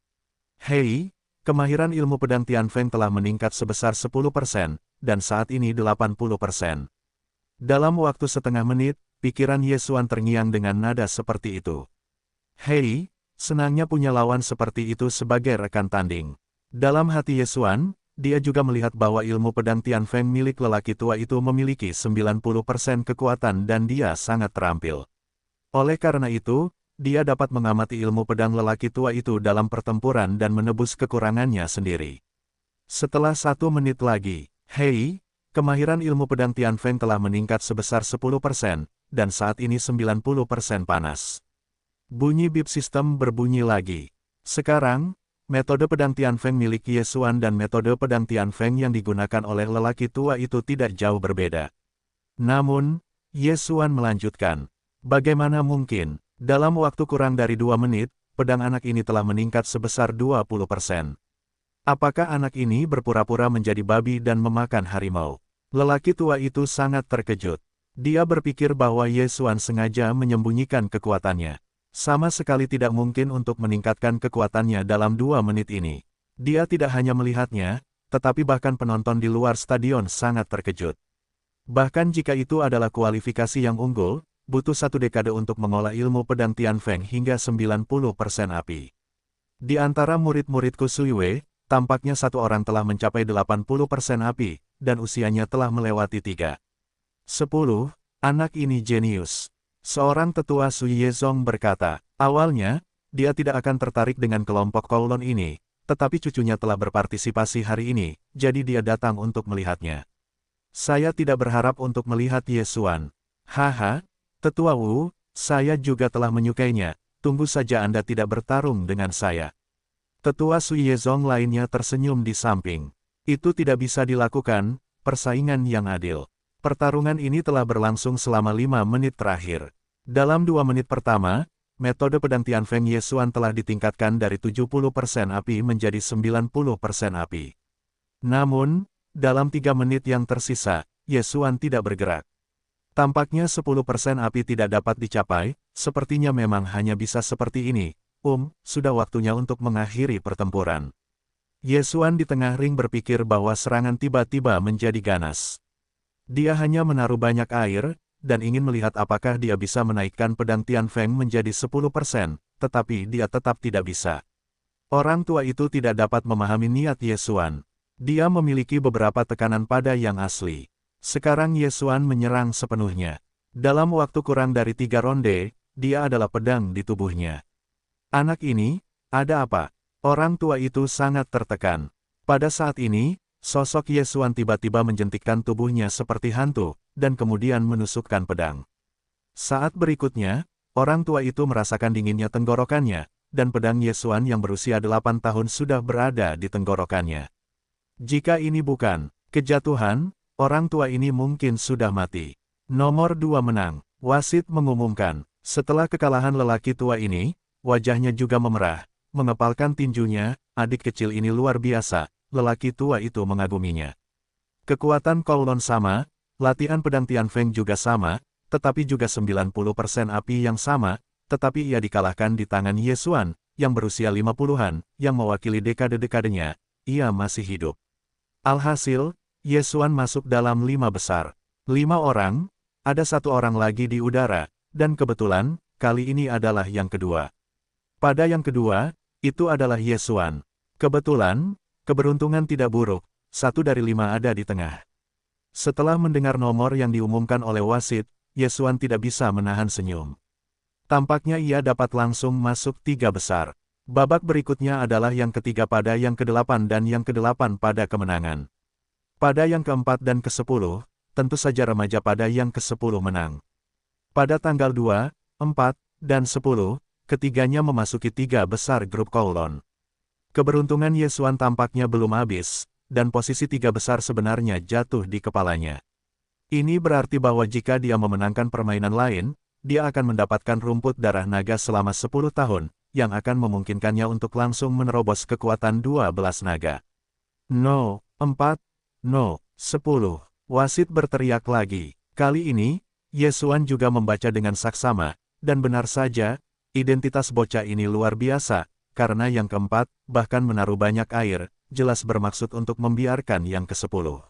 Hei, kemahiran ilmu pedang Tianfeng telah meningkat sebesar 10%, dan saat ini 80%. Dalam waktu setengah menit, pikiran Ye Xuan terngiang dengan nada seperti itu. Hei, senangnya punya lawan seperti itu sebagai rekan tanding. Dalam hati Ye Xuan, dia juga melihat bahwa ilmu pedang Tianfeng milik lelaki tua itu memiliki 90% kekuatan dan dia sangat terampil. Oleh karena itu, dia dapat mengamati ilmu pedang lelaki tua itu dalam pertempuran dan menebus kekurangannya sendiri. Setelah 1 menit lagi, hei, kemahiran ilmu pedang Tianfeng telah meningkat sebesar 10%, dan saat ini 90% panas. Bunyi bip sistem berbunyi lagi. Sekarang, metode pedang Tianfeng milik Ye Xuan dan metode pedang Tianfeng yang digunakan oleh lelaki tua itu tidak jauh berbeda. Namun, Ye Xuan melanjutkan. Bagaimana mungkin, dalam waktu kurang dari 2 menit, pedang anak ini telah meningkat sebesar 20%. Apakah anak ini berpura-pura menjadi babi dan memakan harimau? Lelaki tua itu sangat terkejut. Dia berpikir bahwa Ye Xuan sengaja menyembunyikan kekuatannya. Sama sekali tidak mungkin untuk meningkatkan kekuatannya dalam 2 menit ini. Dia tidak hanya melihatnya, tetapi bahkan penonton di luar stadion sangat terkejut. Bahkan jika itu adalah kualifikasi yang unggul, butuh 1 dekade untuk mengolah ilmu pedang Tianfeng hingga 90% api. Di antara murid-muridku Sui Wei, tampaknya 1 orang telah mencapai 80% api, dan usianya telah melewati 3. 10. Anak ini jenius. Seorang tetua Sui Yezong berkata, awalnya, dia tidak akan tertarik dengan kelompok Kowloon ini, tetapi cucunya telah berpartisipasi hari ini, jadi dia datang untuk melihatnya. Saya tidak berharap untuk melihat Ye Xuan. Haha, tetua Wu, saya juga telah menyukainya, tunggu saja Anda tidak bertarung dengan saya. Tetua Sui Yezong lainnya tersenyum di samping. Itu tidak bisa dilakukan, persaingan yang adil. Pertarungan ini telah berlangsung selama 5 menit terakhir. Dalam 2 menit pertama, metode pedang Tianfeng Ye Xuan telah ditingkatkan dari 70% api menjadi 90% api. Namun, dalam 3 menit yang tersisa, Ye Xuan tidak bergerak. Tampaknya 10% api tidak dapat dicapai, sepertinya memang hanya bisa seperti ini. Sudah waktunya untuk mengakhiri pertempuran. Ye Xuan di tengah ring berpikir bahwa serangan tiba-tiba menjadi ganas. Dia hanya menaruh banyak air, dan ingin melihat apakah dia bisa menaikkan pedang Tianfeng menjadi 10%, tetapi dia tetap tidak bisa. Orang tua itu tidak dapat memahami niat Ye Xuan. Dia memiliki beberapa tekanan pada yang asli. Sekarang Ye Xuan menyerang sepenuhnya. Dalam waktu kurang dari 3 ronde, dia adalah pedang di tubuhnya. Anak ini, ada apa? Orang tua itu sangat tertekan. Pada saat ini, sosok Ye Xuan tiba-tiba menjentikkan tubuhnya seperti hantu, dan kemudian menusukkan pedang. Saat berikutnya, orang tua itu merasakan dinginnya tenggorokannya, dan pedang Ye Xuan yang berusia 8 tahun sudah berada di tenggorokannya. Jika ini bukan kejatuhan, orang tua ini mungkin sudah mati. Nomor 2 menang, wasit mengumumkan. Setelah kekalahan lelaki tua ini, wajahnya juga memerah, mengepalkan tinjunya. Adik kecil ini luar biasa, lelaki tua itu mengaguminya. Kekuatan Kowloon sama, latihan pedang Tianfeng juga sama, tetapi juga 90% api yang sama, tetapi ia dikalahkan di tangan Ye Xuan, yang berusia 50-an, yang mewakili dekade-dekadenya. Ia masih hidup. Alhasil, Ye Xuan masuk dalam 5 besar. 5 orang, ada 1 orang lagi di udara, dan kebetulan, kali ini adalah yang kedua. Pada yang kedua, itu adalah Ye Xuan. Kebetulan, keberuntungan tidak buruk, 1 dari 5 ada di tengah. Setelah mendengar nomor yang diumumkan oleh wasit, Ye Xuan tidak bisa menahan senyum. Tampaknya ia dapat langsung masuk 3 besar. Babak berikutnya adalah yang ketiga pada yang ke-8 dan yang ke-8 pada kemenangan. Pada yang ke-4 dan ke-10, tentu saja remaja pada yang ke-10 menang. Pada tanggal 2, 4, dan 10, ketiganya memasuki 3 besar grup Kowloon. Keberuntungan Ye Xuan tampaknya belum habis, dan posisi 3 besar sebenarnya jatuh di kepalanya. Ini berarti bahwa jika dia memenangkan permainan lain, dia akan mendapatkan rumput darah naga selama 10 tahun, yang akan memungkinkannya untuk langsung menerobos kekuatan 12 naga. No, 4, no, 10. Wasit berteriak lagi. Kali ini, Ye Xuan juga membaca dengan saksama, dan benar saja, identitas bocah ini luar biasa, karena yang keempat, bahkan menaruh banyak air, jelas bermaksud untuk membiarkan yang ke-10.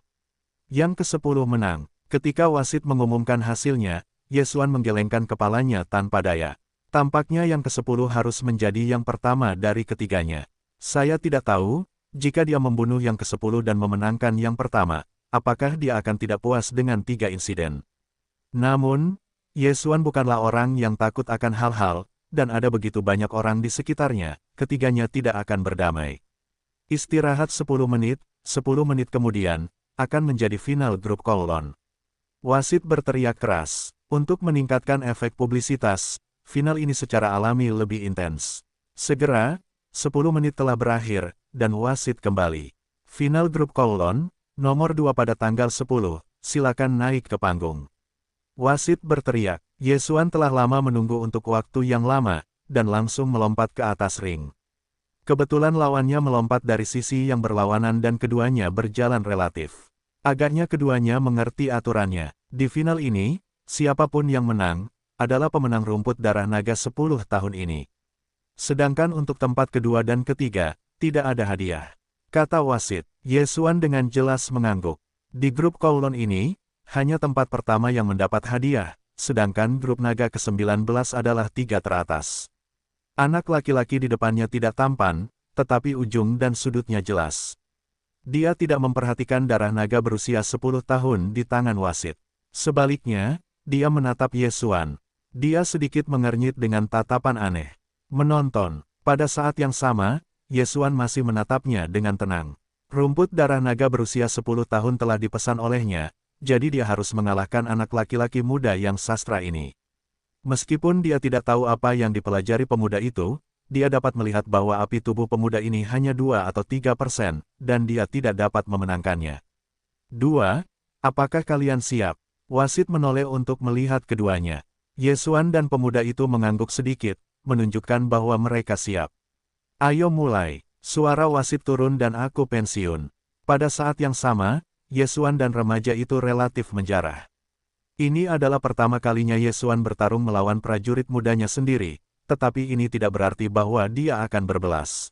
Yang ke-10 menang. Ketika wasit mengumumkan hasilnya, Ye Xuan menggelengkan kepalanya tanpa daya. Tampaknya yang ke-10 harus menjadi yang pertama dari ketiganya. Saya tidak tahu, jika dia membunuh yang ke-10 dan memenangkan yang pertama, apakah dia akan tidak puas dengan 3 insiden. Namun, Ye Xuan bukanlah orang yang takut akan hal-hal, dan ada begitu banyak orang di sekitarnya, ketiganya tidak akan berdamai. Istirahat 10 menit kemudian, akan menjadi final grup Kowloon. Wasit berteriak keras, untuk meningkatkan efek publisitas, final ini secara alami lebih intens. Segera, 10 menit telah berakhir, dan wasit kembali. Final grup Kowloon, nomor 2 pada tanggal 10, silakan naik ke panggung. Wasit berteriak, Ye Xuan telah lama menunggu untuk waktu yang lama, dan langsung melompat ke atas ring. Kebetulan lawannya melompat dari sisi yang berlawanan dan keduanya berjalan relatif. Agaknya keduanya mengerti aturannya. Di final ini, siapapun yang menang, adalah pemenang rumput darah naga 10 tahun ini. Sedangkan untuk tempat kedua dan ketiga, tidak ada hadiah. Kata wasit, Ye Xuan dengan jelas mengangguk. Di grup Kowloon ini, hanya tempat pertama yang mendapat hadiah, sedangkan grup naga ke-19 adalah 3 teratas. Anak laki-laki di depannya tidak tampan, tetapi ujung dan sudutnya jelas. Dia tidak memperhatikan darah naga berusia 10 tahun di tangan wasit. Sebaliknya, dia menatap Ye Xuan. Dia sedikit mengernyit dengan tatapan aneh. Menonton. Pada saat yang sama, Ye Xuan masih menatapnya dengan tenang. Rumput darah naga berusia 10 tahun telah dipesan olehnya, jadi dia harus mengalahkan anak laki-laki muda yang sastra ini. Meskipun dia tidak tahu apa yang dipelajari pemuda itu, dia dapat melihat bahwa api tubuh pemuda ini hanya 2 atau 3%, dan dia tidak dapat memenangkannya. 2. Apakah kalian siap? Wasit menoleh untuk melihat keduanya. Ye Xuan dan pemuda itu mengangguk sedikit, menunjukkan bahwa mereka siap. Ayo mulai. Suara wasit turun dan aku pensiun. Pada saat yang sama, Yesuan dan remaja itu relatif menjarah. Ini adalah pertama kalinya Yesuan bertarung melawan prajurit mudanya sendiri, tetapi ini tidak berarti bahwa dia akan berbelas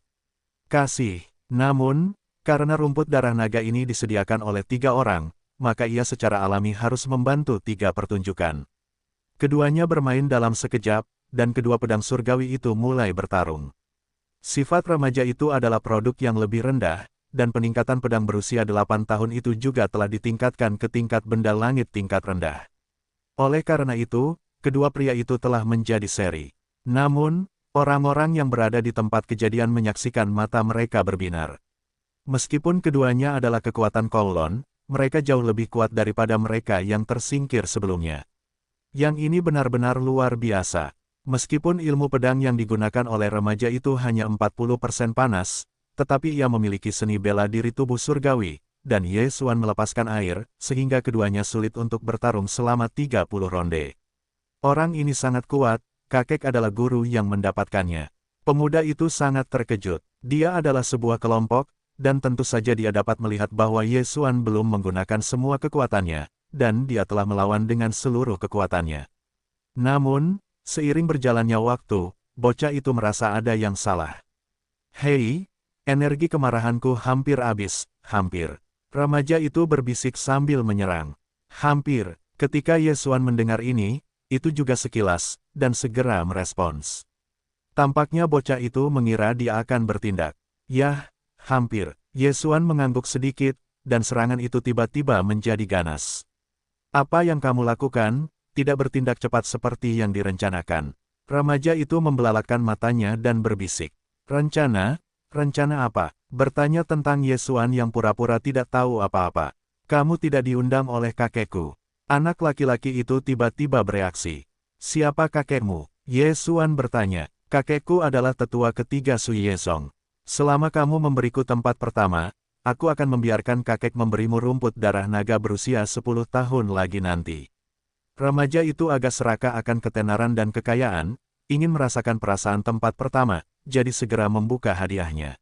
kasih. Namun, karena rumput darah naga ini disediakan oleh 3 orang, maka ia secara alami harus membantu 3 pertunjukan. Keduanya bermain dalam sekejap, dan kedua pedang surgawi itu mulai bertarung. Sifat remaja itu adalah produk yang lebih rendah, dan peningkatan pedang berusia 8 tahun itu juga telah ditingkatkan ke tingkat benda langit tingkat rendah. Oleh karena itu, kedua pria itu telah menjadi seri. Namun, orang-orang yang berada di tempat kejadian menyaksikan mata mereka berbinar. Meskipun keduanya adalah kekuatan Kowloon, mereka jauh lebih kuat daripada mereka yang tersingkir sebelumnya. Yang ini benar-benar luar biasa. Meskipun ilmu pedang yang digunakan oleh remaja itu hanya 40% panas, tetapi ia memiliki seni bela diri tubuh surgawi, dan Yesuan melepaskan air, sehingga keduanya sulit untuk bertarung selama 30 ronde. Orang ini sangat kuat, kakek adalah guru yang mendapatkannya. Pemuda itu sangat terkejut. Dia adalah sebuah kelompok, dan tentu saja dia dapat melihat bahwa Yesuan belum menggunakan semua kekuatannya, dan dia telah melawan dengan seluruh kekuatannya. Namun, seiring berjalannya waktu, bocah itu merasa ada yang salah. Hei, energi kemarahanku hampir habis, hampir. Remaja itu berbisik sambil menyerang. Hampir, ketika Yesuan mendengar ini, itu juga sekilas, dan segera merespons. Tampaknya bocah itu mengira dia akan bertindak. Yah, hampir. Yesuan mengangguk sedikit, dan serangan itu tiba-tiba menjadi ganas. Apa yang kamu lakukan? Tidak bertindak cepat seperti yang direncanakan. Remaja itu membelalakkan matanya dan berbisik. Rencana? Rencana apa? Bertanya tentang Yesuan yang pura-pura tidak tahu apa-apa. Kamu tidak diundang oleh kakekku. Anak laki-laki itu tiba-tiba bereaksi. Siapa kakekmu? Yesuan bertanya. Kakekku adalah tetua ketiga Sui Yezong. Selama kamu memberiku tempat pertama, aku akan membiarkan kakek memberimu rumput darah naga berusia 10 tahun lagi nanti. Remaja itu agak serakah akan ketenaran dan kekayaan, ingin merasakan perasaan tempat pertama, jadi segera membuka hadiahnya.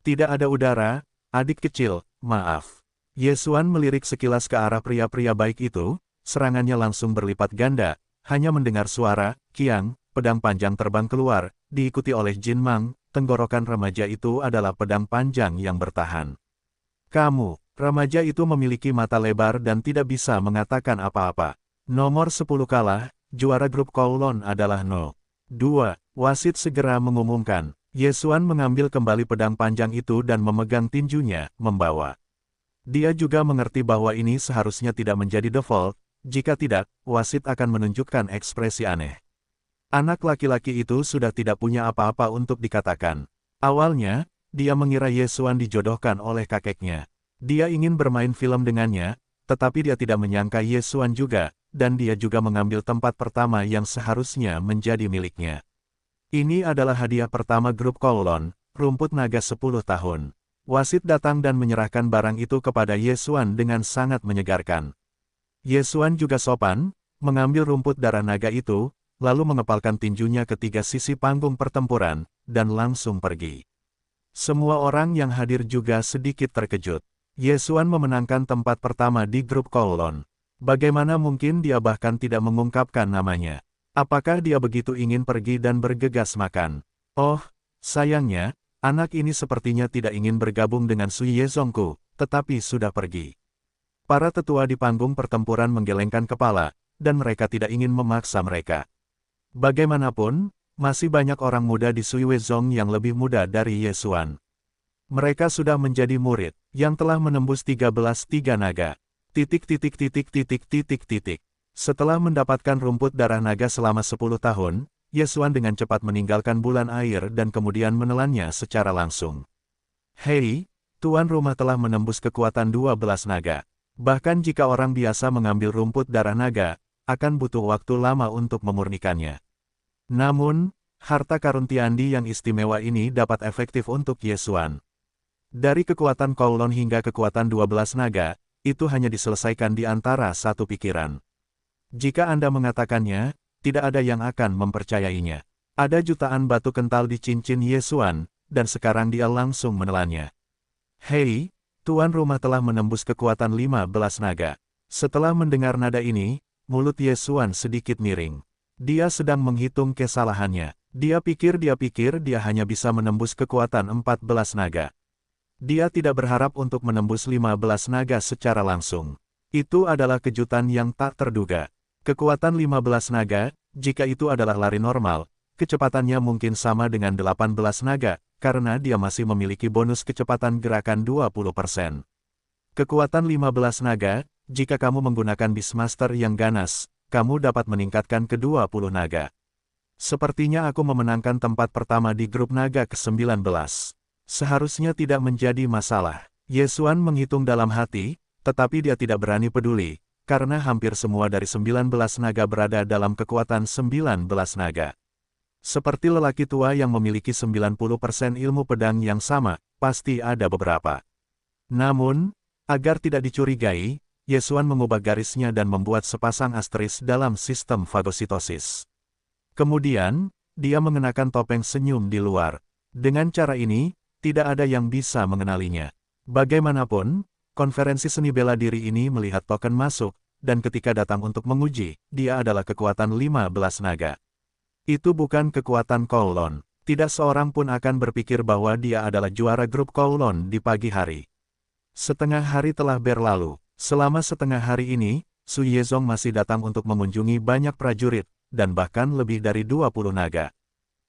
Tidak ada udara, adik kecil, maaf. Yesuan melirik sekilas ke arah pria-pria baik itu, serangannya langsung berlipat ganda, hanya mendengar suara, kiang, pedang panjang terbang keluar, diikuti oleh Jin Mang, tenggorokan remaja itu adalah pedang panjang yang bertahan. Kamu, remaja itu memiliki mata lebar dan tidak bisa mengatakan apa-apa. Nomor 10 kalah, juara grup Kowloon adalah No. 2, wasit segera mengumumkan. Yesuan mengambil kembali pedang panjang itu dan memegang tinjunya, membawa. Dia juga mengerti bahwa ini seharusnya tidak menjadi default, jika tidak, wasit akan menunjukkan ekspresi aneh. Anak laki-laki itu sudah tidak punya apa-apa untuk dikatakan. Awalnya, dia mengira Yesuan dijodohkan oleh kakeknya. Dia ingin bermain film dengannya, tetapi dia tidak menyangka Yesuan juga, dan dia juga mengambil tempat pertama yang seharusnya menjadi miliknya. Ini adalah hadiah pertama grup Kowloon, rumput naga 10 tahun. Wasit datang dan menyerahkan barang itu kepada Yesuan dengan sangat menyegarkan. Yesuan juga sopan, mengambil rumput darah naga itu, lalu mengepalkan tinjunya ke 3 sisi panggung pertempuran, dan langsung pergi. Semua orang yang hadir juga sedikit terkejut. Yesuan memenangkan tempat pertama di grup Kowloon. Bagaimana mungkin dia bahkan tidak mengungkapkan namanya? Apakah dia begitu ingin pergi dan bergegas makan? Oh, sayangnya, anak ini sepertinya tidak ingin bergabung dengan Sui Yezongku, tetapi sudah pergi. Para tetua di panggung pertempuran menggelengkan kepala, dan mereka tidak ingin memaksa mereka. Bagaimanapun, masih banyak orang muda di Sui Yezong yang lebih muda dari Yesuan. Mereka sudah menjadi murid, yang telah menembus 13 naga. Setelah mendapatkan rumput darah naga selama 10 tahun, Yesuan dengan cepat meninggalkan bulan air dan kemudian menelannya secara langsung. Hei, tuan rumah telah menembus kekuatan 12 naga. Bahkan jika orang biasa mengambil rumput darah naga, akan butuh waktu lama untuk memurnikannya. Namun, harta karun Tiandi yang istimewa ini dapat efektif untuk Yesuan. Dari kekuatan Kowloon hingga kekuatan 12 naga, itu hanya diselesaikan di antara satu pikiran. Jika Anda mengatakannya, tidak ada yang akan mempercayainya. Ada jutaan batu kental di cincin Yesuan, dan sekarang dia langsung menelannya. Hei, Tuan rumah telah menembus kekuatan 15 naga. Setelah mendengar nada ini, mulut Ye Xuan sedikit miring. Dia sedang menghitung kesalahannya. Dia pikir dia hanya bisa menembus kekuatan 14 naga. Dia tidak berharap untuk menembus 15 naga secara langsung. Itu adalah kejutan yang tak terduga. Kekuatan 15 naga, jika itu adalah lari normal, kecepatannya mungkin sama dengan 18 naga, karena dia masih memiliki bonus kecepatan gerakan 20%. Kekuatan 15 naga, jika kamu menggunakan Beastmaster yang ganas, kamu dapat meningkatkan ke 20 naga. Sepertinya aku memenangkan tempat pertama di grup naga ke-19. Seharusnya tidak menjadi masalah. Ye Xuan menghitung dalam hati, tetapi dia tidak berani peduli, karena hampir semua dari 19 naga berada dalam kekuatan 19 naga. Seperti lelaki tua yang memiliki 90% ilmu pedang yang sama, pasti ada beberapa. Namun, agar tidak dicurigai, Ye Xuan mengubah garisnya dan membuat sepasang asteris dalam sistem fagositosis. Kemudian, dia mengenakan topeng senyum di luar. Dengan cara ini, tidak ada yang bisa mengenalinya. Bagaimanapun, konferensi seni bela diri ini melihat token masuk, dan ketika datang untuk menguji, dia adalah kekuatan 15 naga. Itu bukan kekuatan Kowloon. Tidak seorang pun akan berpikir bahwa dia adalah juara grup Kowloon di pagi hari. Setengah hari telah berlalu. Selama setengah hari ini, Su Yezong masih datang untuk mengunjungi banyak prajurit, dan bahkan lebih dari 20 naga.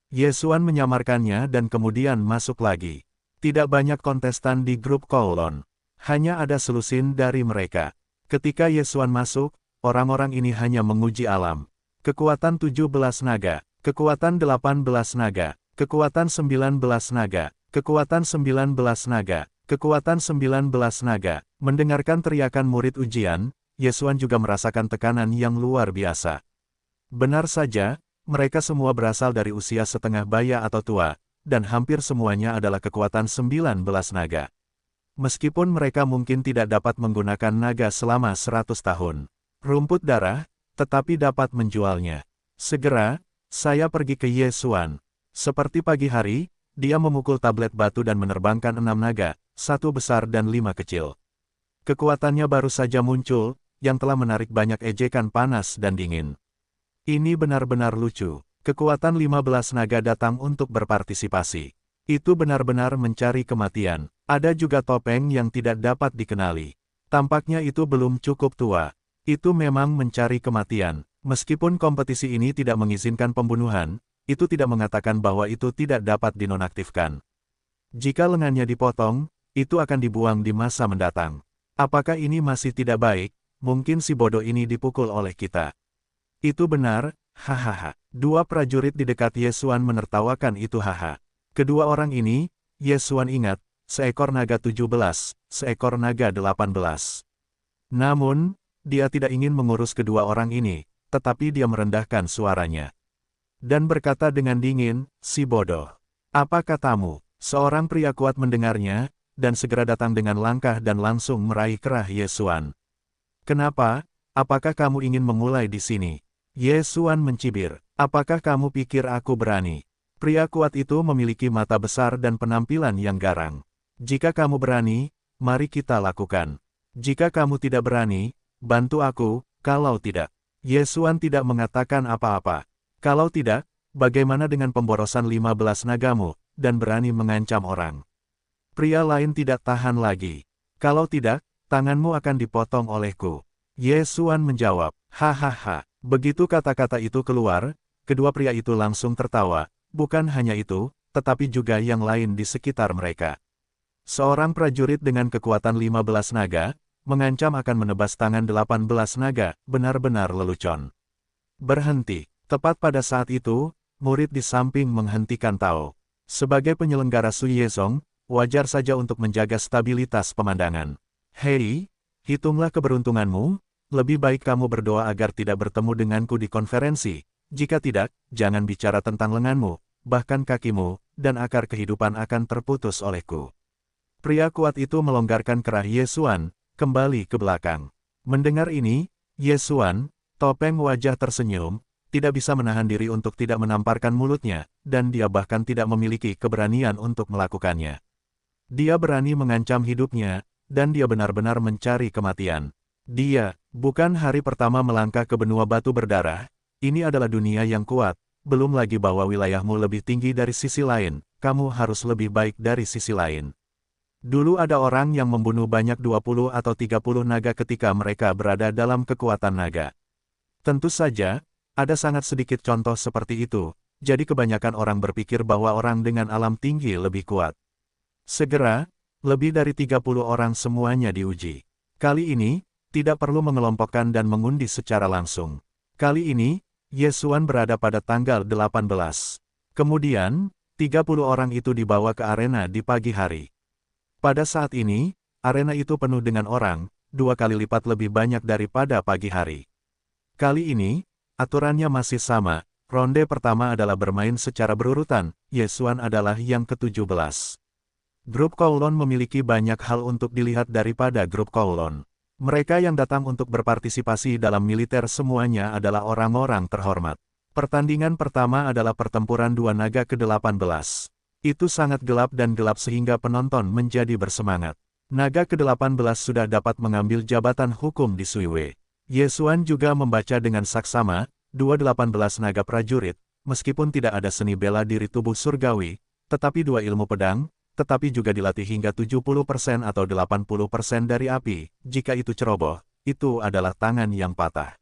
Ye Xuan menyamarkannya dan kemudian masuk lagi. Tidak banyak kontestan di grup Kowloon. Hanya ada selusin dari mereka. Ketika Ye Xuan masuk, orang-orang ini hanya menguji alam. Kekuatan 17 naga, kekuatan 18 naga, kekuatan 19 naga, kekuatan 19 naga, kekuatan 19 naga. Mendengarkan teriakan murid ujian, Ye Xuan juga merasakan tekanan yang luar biasa. Benar saja, mereka semua berasal dari usia setengah baya atau tua, dan hampir semuanya adalah kekuatan 19 naga. Meskipun mereka mungkin tidak dapat menggunakan naga selama 100 tahun. Rumput darah, tetapi dapat menjualnya. Segera, saya pergi ke Ye Xuan. Seperti pagi hari, dia memukul tablet batu dan menerbangkan 6 naga, 1 besar dan 5 kecil. Kekuatannya baru saja muncul, yang telah menarik banyak ejekan panas dan dingin. Ini benar-benar lucu. Kekuatan 15 naga datang untuk berpartisipasi. Itu benar-benar mencari kematian. Ada juga topeng yang tidak dapat dikenali. Tampaknya itu belum cukup tua. Itu memang mencari kematian. Meskipun kompetisi ini tidak mengizinkan pembunuhan, itu tidak mengatakan bahwa itu tidak dapat dinonaktifkan. Jika lengannya dipotong, itu akan dibuang di masa mendatang. Apakah ini masih tidak baik? Mungkin si bodoh ini dipukul oleh kita. Itu benar, hahaha. Dua prajurit di dekat Ye Xuan menertawakan itu haha. Kedua orang ini, Ye Xuan ingat, seekor naga 17, seekor naga 18. Namun, dia tidak ingin mengurus kedua orang ini, tetapi dia merendahkan suaranya. Dan berkata dengan dingin, si bodoh. Apa katamu? Seorang pria kuat mendengarnya, dan segera datang dengan langkah dan langsung meraih kerah Ye Xuan. Kenapa? Apakah kamu ingin memulai di sini? Ye Xuan mencibir. Apakah kamu pikir aku berani? Pria kuat itu memiliki mata besar dan penampilan yang garang. Jika kamu berani, mari kita lakukan. Jika kamu tidak berani, bantu aku, kalau tidak. Ye Xuan tidak mengatakan apa-apa. Kalau tidak, bagaimana dengan pemborosan 15 nagamu, dan berani mengancam orang? Pria lain tidak tahan lagi. Kalau tidak, tanganmu akan dipotong olehku. Ye Xuan menjawab, hahaha. Begitu kata-kata itu keluar, kedua pria itu langsung tertawa. Bukan hanya itu, tetapi juga yang lain di sekitar mereka. Seorang prajurit dengan kekuatan 15 naga, mengancam akan menebas tangan 18 naga, benar-benar lelucon. Berhenti. Tepat pada saat itu, murid di samping menghentikan Tao. Sebagai penyelenggara Su Yezong, wajar saja untuk menjaga stabilitas pemandangan. Hei, hitunglah keberuntunganmu. Lebih baik kamu berdoa agar tidak bertemu denganku di konferensi. Jika tidak, jangan bicara tentang lenganmu, bahkan kakimu, dan akar kehidupan akan terputus olehku. Pria kuat itu melonggarkan kerah Ye Xuan, kembali ke belakang. Mendengar ini, Ye Xuan, topeng wajah tersenyum, tidak bisa menahan diri untuk tidak menamparkan mulutnya, dan dia bahkan tidak memiliki keberanian untuk melakukannya. Dia berani mengancam hidupnya, dan dia benar-benar mencari kematian. Dia, bukan hari pertama melangkah ke benua batu berdarah, ini adalah dunia yang kuat, belum lagi bahwa wilayahmu lebih tinggi dari sisi lain, kamu harus lebih baik dari sisi lain. Dulu ada orang yang membunuh banyak 20 atau 30 naga ketika mereka berada dalam kekuatan naga. Tentu saja, ada sangat sedikit contoh seperti itu, jadi kebanyakan orang berpikir bahwa orang dengan alam tinggi lebih kuat. Segera, lebih dari 30 orang semuanya diuji. Kali ini, tidak perlu mengelompokkan dan mengundi secara langsung. Kali ini, Yesuan berada pada tanggal 18. Kemudian, 30 orang itu dibawa ke arena di pagi hari. Pada saat ini, arena itu penuh dengan orang, 2 kali lipat lebih banyak daripada pagi hari. Kali ini, aturannya masih sama, ronde pertama adalah bermain secara berurutan, Yesuan adalah yang ke-17. Grup Kowloon memiliki banyak hal untuk dilihat daripada grup Kowloon. Mereka yang datang untuk berpartisipasi dalam militer semuanya adalah orang-orang terhormat. Pertandingan pertama adalah pertempuran dua naga ke-18. Itu sangat gelap dan gelap sehingga penonton menjadi bersemangat. Naga ke-18 sudah dapat mengambil jabatan hukum di Suiwe. Yesuan juga membaca dengan saksama, 18 naga prajurit, meskipun tidak ada seni bela diri tubuh surgawi, tetapi 2 ilmu pedang, tetapi juga dilatih hingga 70% atau 80% dari api. Jika itu ceroboh, itu adalah tangan yang patah.